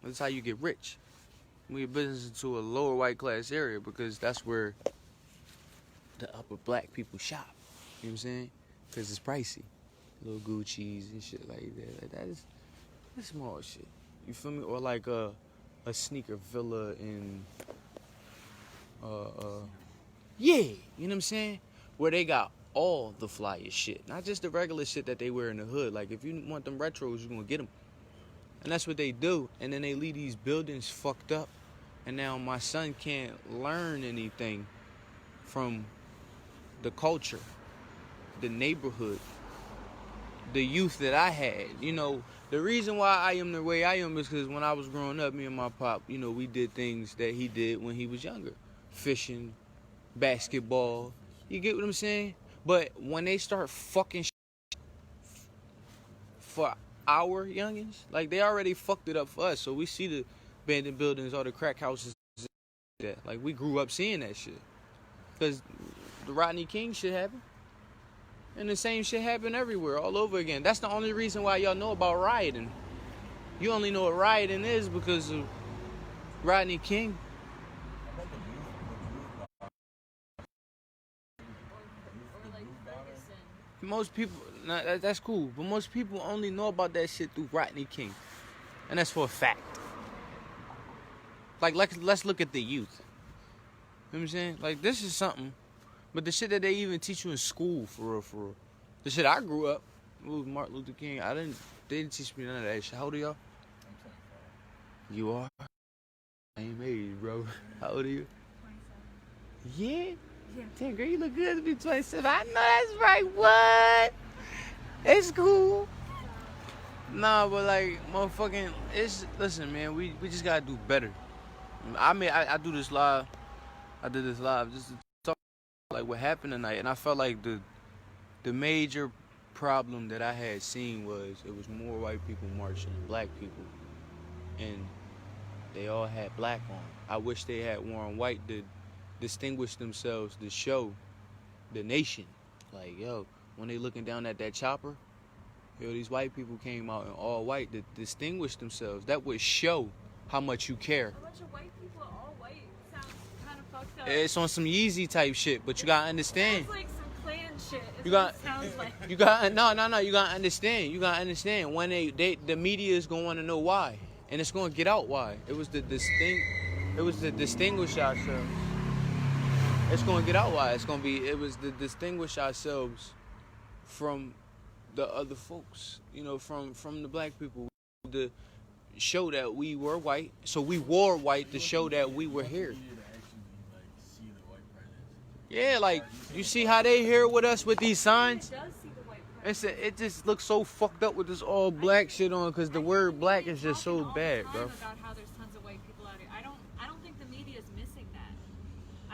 This is how you get rich. Move your business into a lower white class area because that's where the upper black people shop. You know what I'm saying? Because it's pricey. Little Gucci's and shit like that. Like that is that's small shit. You feel me? Or like a sneaker villa in yeah, you know what I'm saying? Where they got all the flyest shit, not just the regular shit that they wear in the hood. Like if you want them retros, you're gonna get them, and that's what they do. And then they leave these buildings fucked up, and now my son can't learn anything from the culture, the neighborhood, the youth that I had. You know, the reason why I am the way I am is because when I was growing up, me and my pop, you know, we did things that he did when he was younger. Fishing, basketball. You get what I'm saying? But when they start fucking for our youngins, like they already fucked it up for us. So we see the abandoned buildings, all the crack houses, that like we grew up seeing that shit. Because the Rodney King shit happened. And the same shit happened everywhere, all over again. That's the only reason why y'all know about rioting. You only know what rioting is because of Rodney King. Or like Ferguson. Most people, that's cool, but most people only know about that shit through Rodney King. And that's for a fact. Like, let's look at the youth. You know what I'm saying? Like, this is something But the shit that they even teach you in school, for real, for real. The shit I grew up, Martin Luther King, they didn't teach me none of that shit. How old are y'all? I'm 25. You are? Same age, bro. How old are you? 27. Yeah? Yeah. Damn, girl, you look good to be 27. I know that's right. What? It's cool. Nah, but like, motherfucking, listen, man, we just gotta do better. I do this live. I did this live just to talk like what happened tonight, and I felt like the major problem that I had seen was it was more white people marching than black people, and they all had black on. I wish they had worn white to distinguish themselves, to show the nation, like, yo, when they looking down at that chopper, yo, these white people came out in all white to distinguish themselves. That would show how much you care. A bunch of white people all white sounds kind of fucked up. It's on some Yeezy type shit, but you gotta understand. It's like some Klan shit. You got, It sounds like. you got, no. You gotta understand. You gotta understand when the media is gonna want to know why, and it's gonna get out why. It was to distinguish ourselves. It's gonna get out why. It was to distinguish ourselves from the other folks. You know, from the black people, to show that we were white. So we wore white to show that we were here. Yeah, like, you see how they here with us with these signs? It does see the white president. It just looks so fucked up with this all black shit on, because the word black is just so bad, bro. About how there's tons of white people out here. I don't think the media is missing that.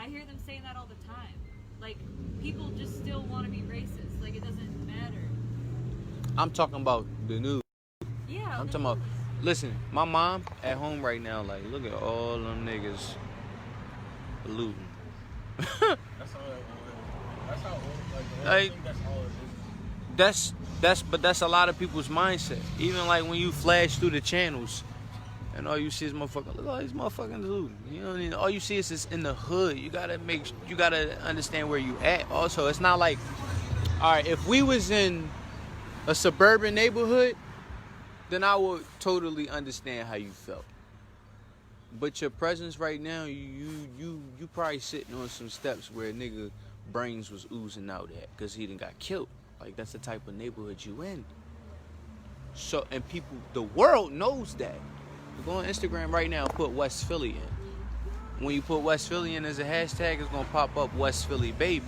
I hear them saying that all the time. Like, people just still want to be racist. Like, it doesn't matter. I'm talking about the news. Yeah. I'm talking about, listen, my mom at home right now, like, look at all them niggas looting. That's all it is. That's how, like, I think that's all it is. But that's a lot of people's mindset. Even like when you flash through the channels and all you see is motherfuckers, look at all these motherfuckers looting. You know what I mean? All you see is this in the hood. You gotta understand where you at. Also, it's not like, all right, if we was in a suburban neighborhood, then I would totally understand how you felt. But your presence right now, you probably sitting on some steps where a nigga brains was oozing out at because he done got killed. Like, that's the type of neighborhood you in. So, and people, the world knows that. You go on Instagram right now and put West Philly in. When you put West Philly in as a hashtag, it's gonna pop up West Philly baby.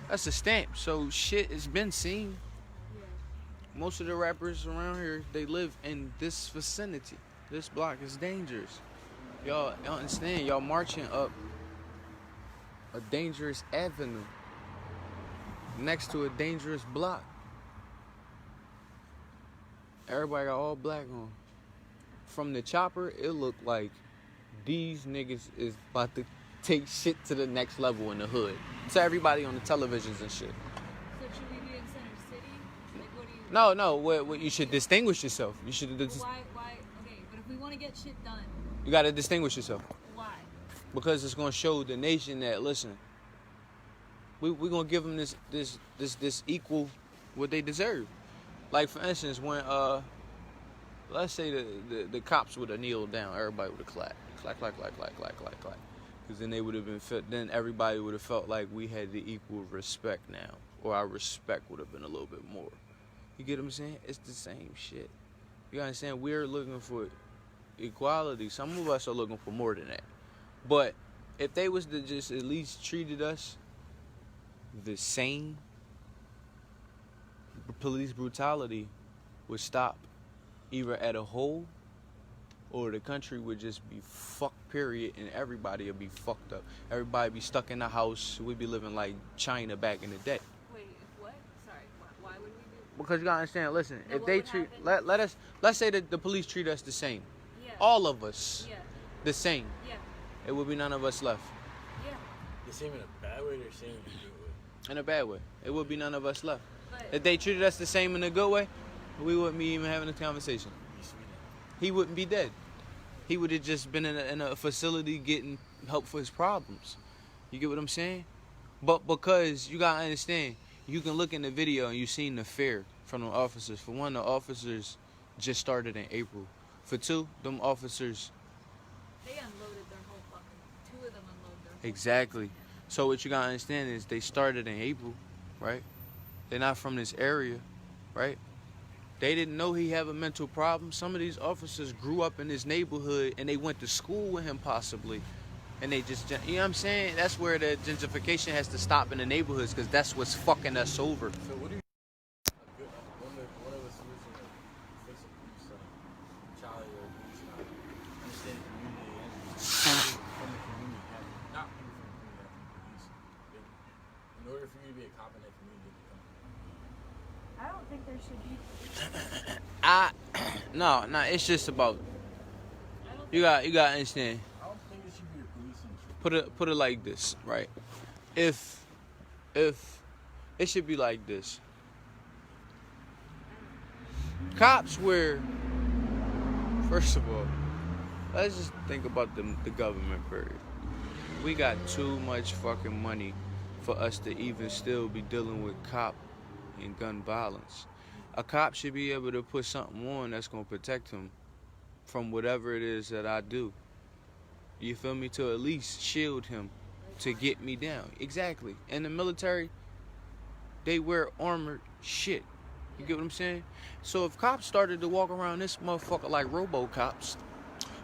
That's a stamp. So shit has been seen. Most of the rappers around here, they live in this vicinity. This block is dangerous. Y'all understand? Y'all marching up a dangerous avenue next to a dangerous block. Everybody got all black on. From the chopper, it looked like these niggas is about to take shit to the next level in the hood. To everybody on the televisions and shit. So should we be in Center City? Like, what do you? No. What you should distinguish yourself. You should. Why? Okay, but if we want to get shit done, You gotta distinguish yourself. why? Because it's gonna show the nation that, listen, we gonna give them this equal what they deserve. Like, for instance, when let's say the cops would have kneeled down, everybody would have clapped, clap. Because then they would have been then everybody would have felt like we had the equal respect now, or our respect would have been a little bit more. You get what I'm saying? It's the same shit. You understand? We're looking for equality. Some of us are looking for more than that. But if they was to just at least treated us the same, police brutality would stop either at a hole, or the country would just be fucked, period, and everybody would be fucked up. Everybody be stuck in the house. We'd be living like China back in the day. Wait, what? Sorry, why would we do? Because you gotta understand, listen, No, if what they would treat, happen? let's say that the police treat us the same, Yeah. all of us Yeah. the same, Yeah. it would be none of us left. Yeah. They seem in a bad way, they're saying in a good way. In a bad way, it would be none of us left. But If they treated us the same in a good way, we wouldn't be even having this conversation. Be sweet. He wouldn't be dead. He would have just been in a facility getting help for his problems. You get what I'm saying? But because you gotta understand, you can look in the video and you seen the fear from the officers. For one, the officers just started in April. For two, them officers, they unloaded their whole fucking. Two of them unloaded their whole. exactly. So what you gotta understand is they started in April, right? They're not from this area, right? They didn't know he have a mental problem. Some of these officers grew up in this neighborhood and they went to school with him possibly. And they just, you know what I'm saying? That's where the gentrification has to stop in the neighborhoods because that's what's fucking us over. So what do you one of the solutions to fix abuse, child abuse, understand the community and from the community, not people from the community, from police. In order for you to be a cop in that community, I don't think there should be. No, it's just about, you got to understand. I don't think it should be a policing. Put it like this, right? If it should be like this. Cops were, first of all, let's just think about the government period. We got too much fucking money for us to even still be dealing with cop and gun violence. A cop should be able to put something on that's gonna protect him from whatever it is that I do. You feel me? To at least shield him, to get me down. Exactly. In the military, they wear armored shit. You get what I'm saying? So if cops started to walk around this motherfucker like RoboCops,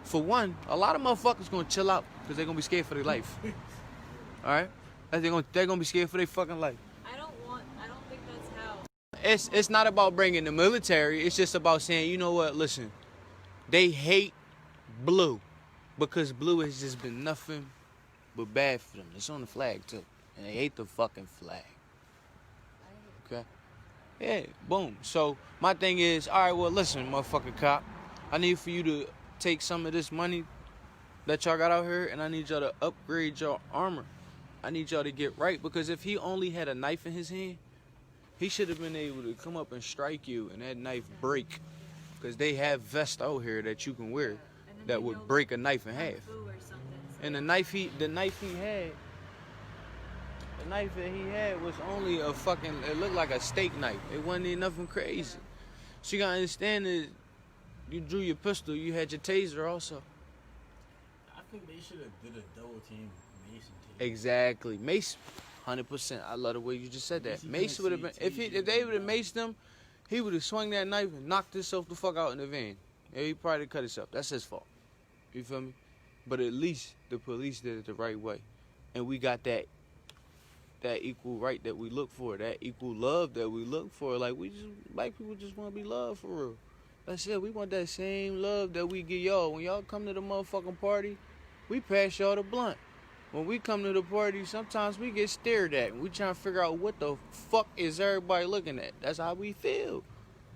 for one, a lot of motherfuckers gonna chill out because they're gonna be scared for their life. All right? They're gonna be scared for their fucking life. I don't think that's how. It's not about bringing the military. It's just about saying, you know what? Listen, they hate blue because blue has just been nothing but bad for them. It's on the flag too, and they hate the fucking flag. Okay? Yeah, boom. So my thing is, all right, well, listen, motherfucking cop, I need for you to take some of this money that y'all got out here, and I need y'all to upgrade your armor. I need y'all to get right, because if he only had a knife in his hand, he should have been able to come up and strike you and that knife break, because they have vests out here that you can wear that would break a knife in half. And the knife that he had was only a fucking, it looked like a steak knife. It wasn't even nothing crazy. So you gotta understand that you drew your pistol, you had your taser also. I think they should have did a double team Mason team. Exactly. Mace, 100%. I love the way you just said that. Mace would have been, if they would have maced him, he would have swung that knife and knocked himself the fuck out in the van. Yeah, he probably cut himself. That's his fault. You feel me? But at least the police did it the right way. And we got that equal right that we look for, that equal love that we look for. Like, black people just want to be loved for real. That's it. We want that same love that we give y'all. When y'all come to the motherfucking party, we pass y'all the blunt. When we come to the party, sometimes we get stared at. And we trying to figure out what the fuck is everybody looking at. That's how we feel.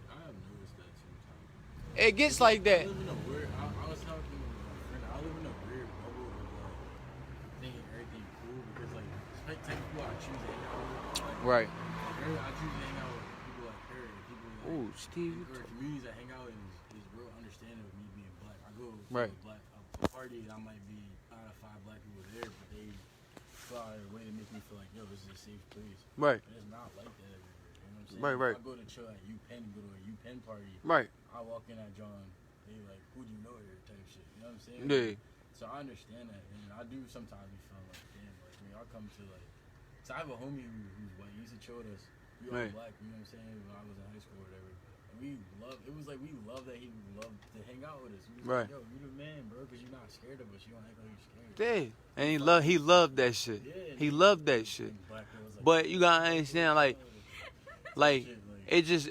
I have noticed that sometimes. It gets like that. I was talking with my friend. I live in a weird bubble of thinking everything cool because like type of people I choose to hang out with. Right. I choose to hang out with people like her and people like, Ooh, Steve. or communities I hang out in is real understanding of me being black. I go to Right. a party and I might be out of 5 black people there, but they fly out of their way to make me feel like, yo, this is a safe place. Right. And it's not like that everywhere. You know what I'm saying? Right. I go to chill at UPenn, go to a UPenn party. Right. I walk in at John, they like, who do you know here type shit. You know what I'm saying? Yeah. So I understand that, and I do sometimes be feeling like, damn, like when y'all come to like, so I have a homie who's white. He used to chill with us. We all Right. black. You know what I'm saying? When I was in high school or whatever, and we loved. It was like we loved that he loved to hang out with us. We was Right. like, yo, you the man, bro, because you're not scared of us. You don't act like you're scared. Yeah. And he loved that shit. Yeah, He loved that shit. and black girls like, But you gotta understand, like shit,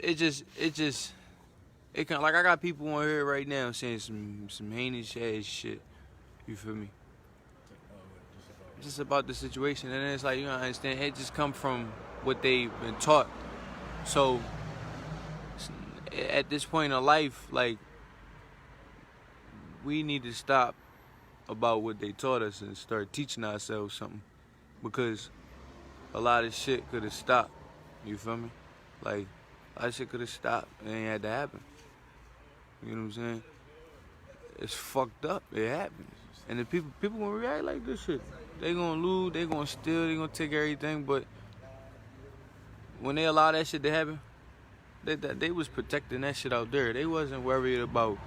it kind of, like, I got people on here right now saying some heinous ass shit. You feel me? Just about the situation, and it's like, you gotta understand, it just come from what they've been taught. So at this point in life, like, we need to stop about what they taught us and start teaching ourselves something, because a lot of shit could have stopped. You feel me? Like, a lot of shit could have stopped. It ain't had to happen. You know what I'm saying? It's fucked up. It happens. And the people gonna react like this shit. They gonna loot, they gonna steal, they gonna take everything, but when they allow that shit to happen, they was protecting that shit out there. They wasn't worried about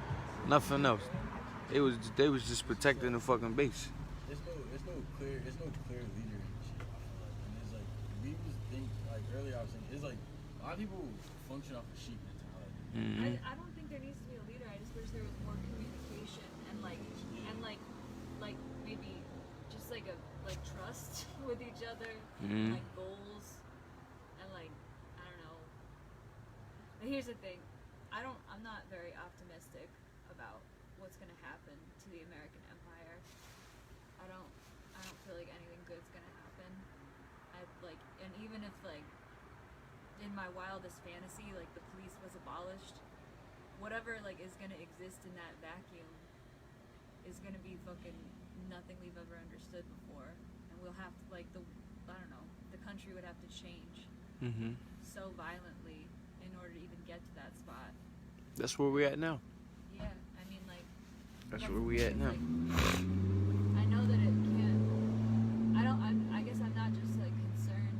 nothing else. They was just protecting the fucking base. There's no clear leader in this shit. I was saying, it's like a lot of people function off of sheep mentality. Mm-hmm. I don't think there needs to be a leader. I just wish there was more communication and like maybe just like a trust with each other, Mhm. like goals, and like I don't know. But here's the thing, I'm not very optimistic about what's gonna happen to the American empire. I don't feel like anything good's gonna happen. And even if like in my wildest fantasy, like the police was abolished, whatever like is gonna exist in that vacuum is gonna be fucking nothing we've ever understood before, and we'll have to the country would have to change Mm-hmm. so violently in order to even get to that spot. That's where we at now. Yeah, I mean like That's where we at now. I know that it can't. I guess I'm not just like concerned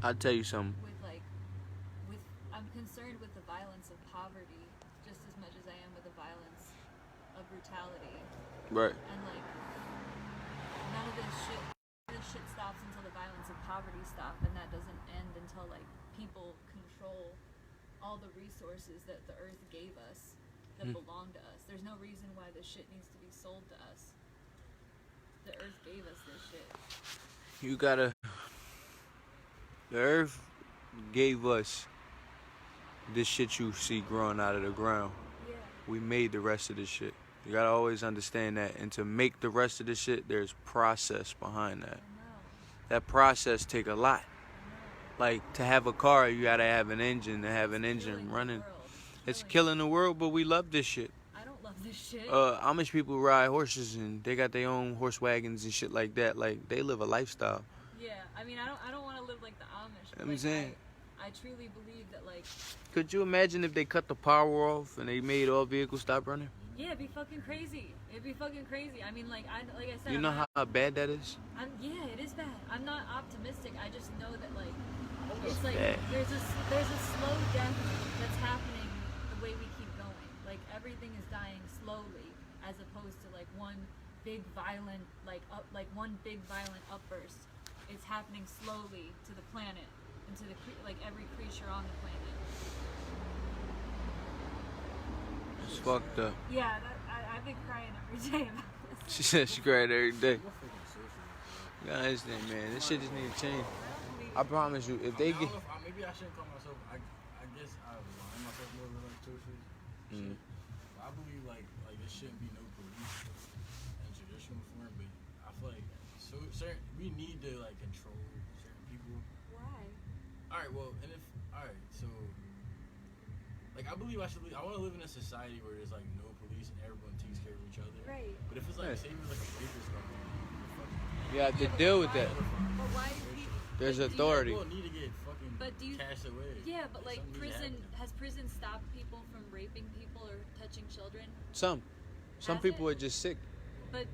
I'll tell you something. I'm concerned with the violence of poverty just as much as I am with the violence of brutality. Right. And like none of this shit stops until the violence of poverty stop, and that doesn't end until like people control all the resources that the earth gave us that belong to us. There's no reason why this shit needs to be sold to us. The earth gave us this shit. You gotta. The earth gave us this shit you see growing out of the ground. Yeah. We made the rest of this shit. You gotta always understand that. And to make the rest of this shit, there's process behind that. I know. That process take a lot. I know. Like, to have a car, you gotta have an engine. To have an engine Killing the running. world. It's killing the world, but we love this shit. I don't love this shit. Amish people ride horses and they got their own horse wagons and shit like that. Like, they live a lifestyle. Yeah, I mean, I don't want to live like the Amish. But I'm like, saying. I truly believe that, like, Could you imagine if they cut the power off and they made all vehicles stop running? yeah, it'd be fucking crazy. It'd be fucking crazy. I mean, like I said, You know how bad that is? yeah, it is bad. I'm not optimistic. I just know that, like, it's like bad. there's a slow death that's happening the way we keep going. Like everything is dying slowly, as opposed to like one big violent upburst. It's happening slowly to the planet and to like every creature on the planet. It's fucked up. Yeah, I've been crying every day about this. She said she cried every day. What fucking social? You gotta understand, man. This shit just need to change. I I promise you, if they get. Maybe I shouldn't call myself. I guess I align myself more with like social shit. I believe like there shouldn't be no police in traditional form, but I feel like we need to like control certain people. Why? All right, well, so like I believe I want to live in a society where there's like no police and everyone takes care of each other. Right. But if it's like Right. say you're like a rapist, You have to deal with that. But why do people? There's but do you- authority. people need to get fucking But do you- cashed away. Yeah, but like Something need to happen. has prison stopped people from raping people or touching children? Some Has people it? are just sick. But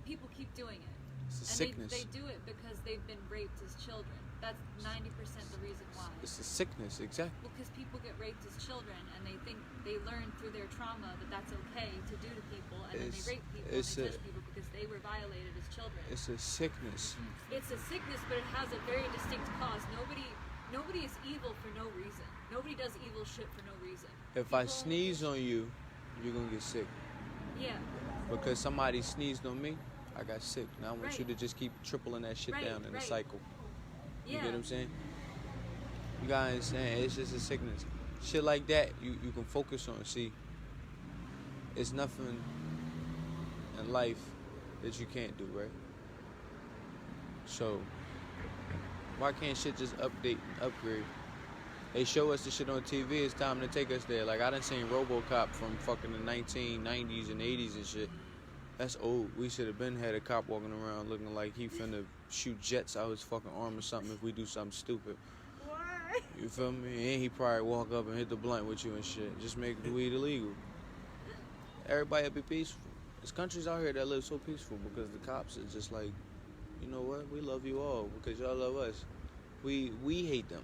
people keep doing it. It's a And sickness. they do it because they've been raped as children. That's 90% the reason why. It's a sickness, exactly. Well, because people get raped as children and they think they learn through their trauma that that's okay to do to people, and then It's- they rape people and it's they a- touch people because they were violated as children. It's a sickness. It's a sickness, but it has a very distinct cause. Nobody is evil for no reason. Nobody does evil shit for no reason. If I People- sneeze on you, you're gonna get sick. Yeah. Because somebody sneezed on me, I got sick. Now I want you Right. to just keep tripling that shit Right, down in a right. cycle. You Yeah. get what I'm saying? You guys understand? It's just a sickness. Shit like that, you can focus on. See, it's nothing in life that you can't do, right? So, why can't shit just update and upgrade? They show us the shit on TV, it's time to take us there. Like, I done seen RoboCop from fucking the 1990s and 80s and shit. That's old. We should have been had a cop walking around looking like he finna shoot jets out his fucking arm or something if we do something stupid. Why? You feel me? And he probably walk up and hit the blunt with you and shit. Just make the weed illegal. Everybody be peaceful. There's countries out here that live so peaceful because the cops are just like, you know what? We love you all because y'all love us. We hate them.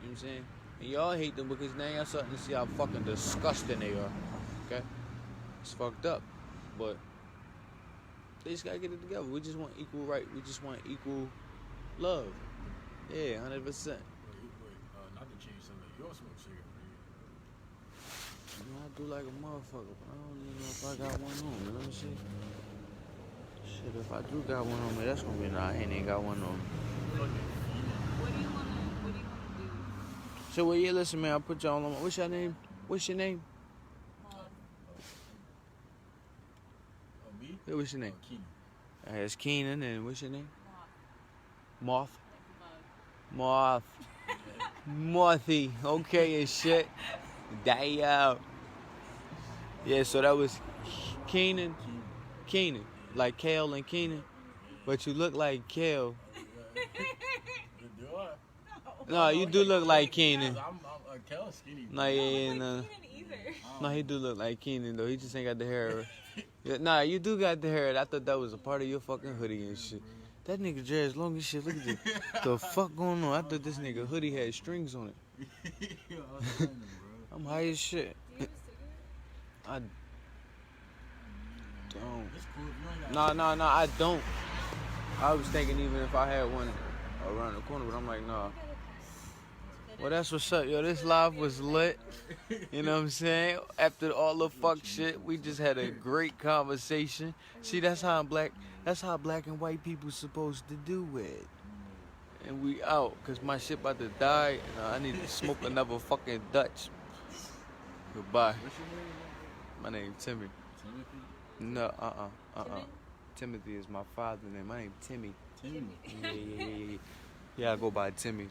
You know what I'm saying? And y'all hate them because now y'all starting to see how fucking disgusting they are. Okay? It's fucked up. But they just gotta get it together. We just want equal right. We just want equal love. Yeah, 100%. Wait, not to change something. You don't smoke cigarettes, You know, I do like a motherfucker, but I don't even know if I got one on me. Let me see. Shit, if I do got one on me, that's gonna be nah. I ain't even got one on me. What do you wanna do? So, well, yeah, listen, man. I'll put y'all on. What's your name? What's your name? Me? Yeah, what's your name? Keenan. It's Keenan, and what's your name? Moth. Moth. Mothy. Okay, and shit. Damn. Yeah, so that was Keenan. Keenan. Like Kale and Keenan. But you look like Kale. Do I? No, you do look like Keenan. I'm Kel's skinny. No, yeah, Like no. Keenan either. No, he do look like Keenan, though. He just ain't got the hair. Yeah, nah, you do got the hair. I thought that was a part of your fucking hoodie and shit. That nigga dress long as shit. Look at this. The fuck going on? I thought this nigga hoodie had strings on it. Yo, I was saying, bro. I'm high as shit. Do you have a cigarette? I don't. It's cool if you ain't got Nah, I don't. I was thinking even if I had one around the corner, but I'm like, nah. Well, that's what's up, yo. This live was lit. You know what I'm saying? After all the fuck shit, we just had a great conversation. See, that's how black and white people supposed to do it. And we out, cause my shit about to die, and I need to smoke another fucking Dutch. Goodbye. What's your name? My name Timmy. Timothy? No, Timmy? Timothy is my father's name. My name Timmy. Timmy. Yeah, I go by Timmy.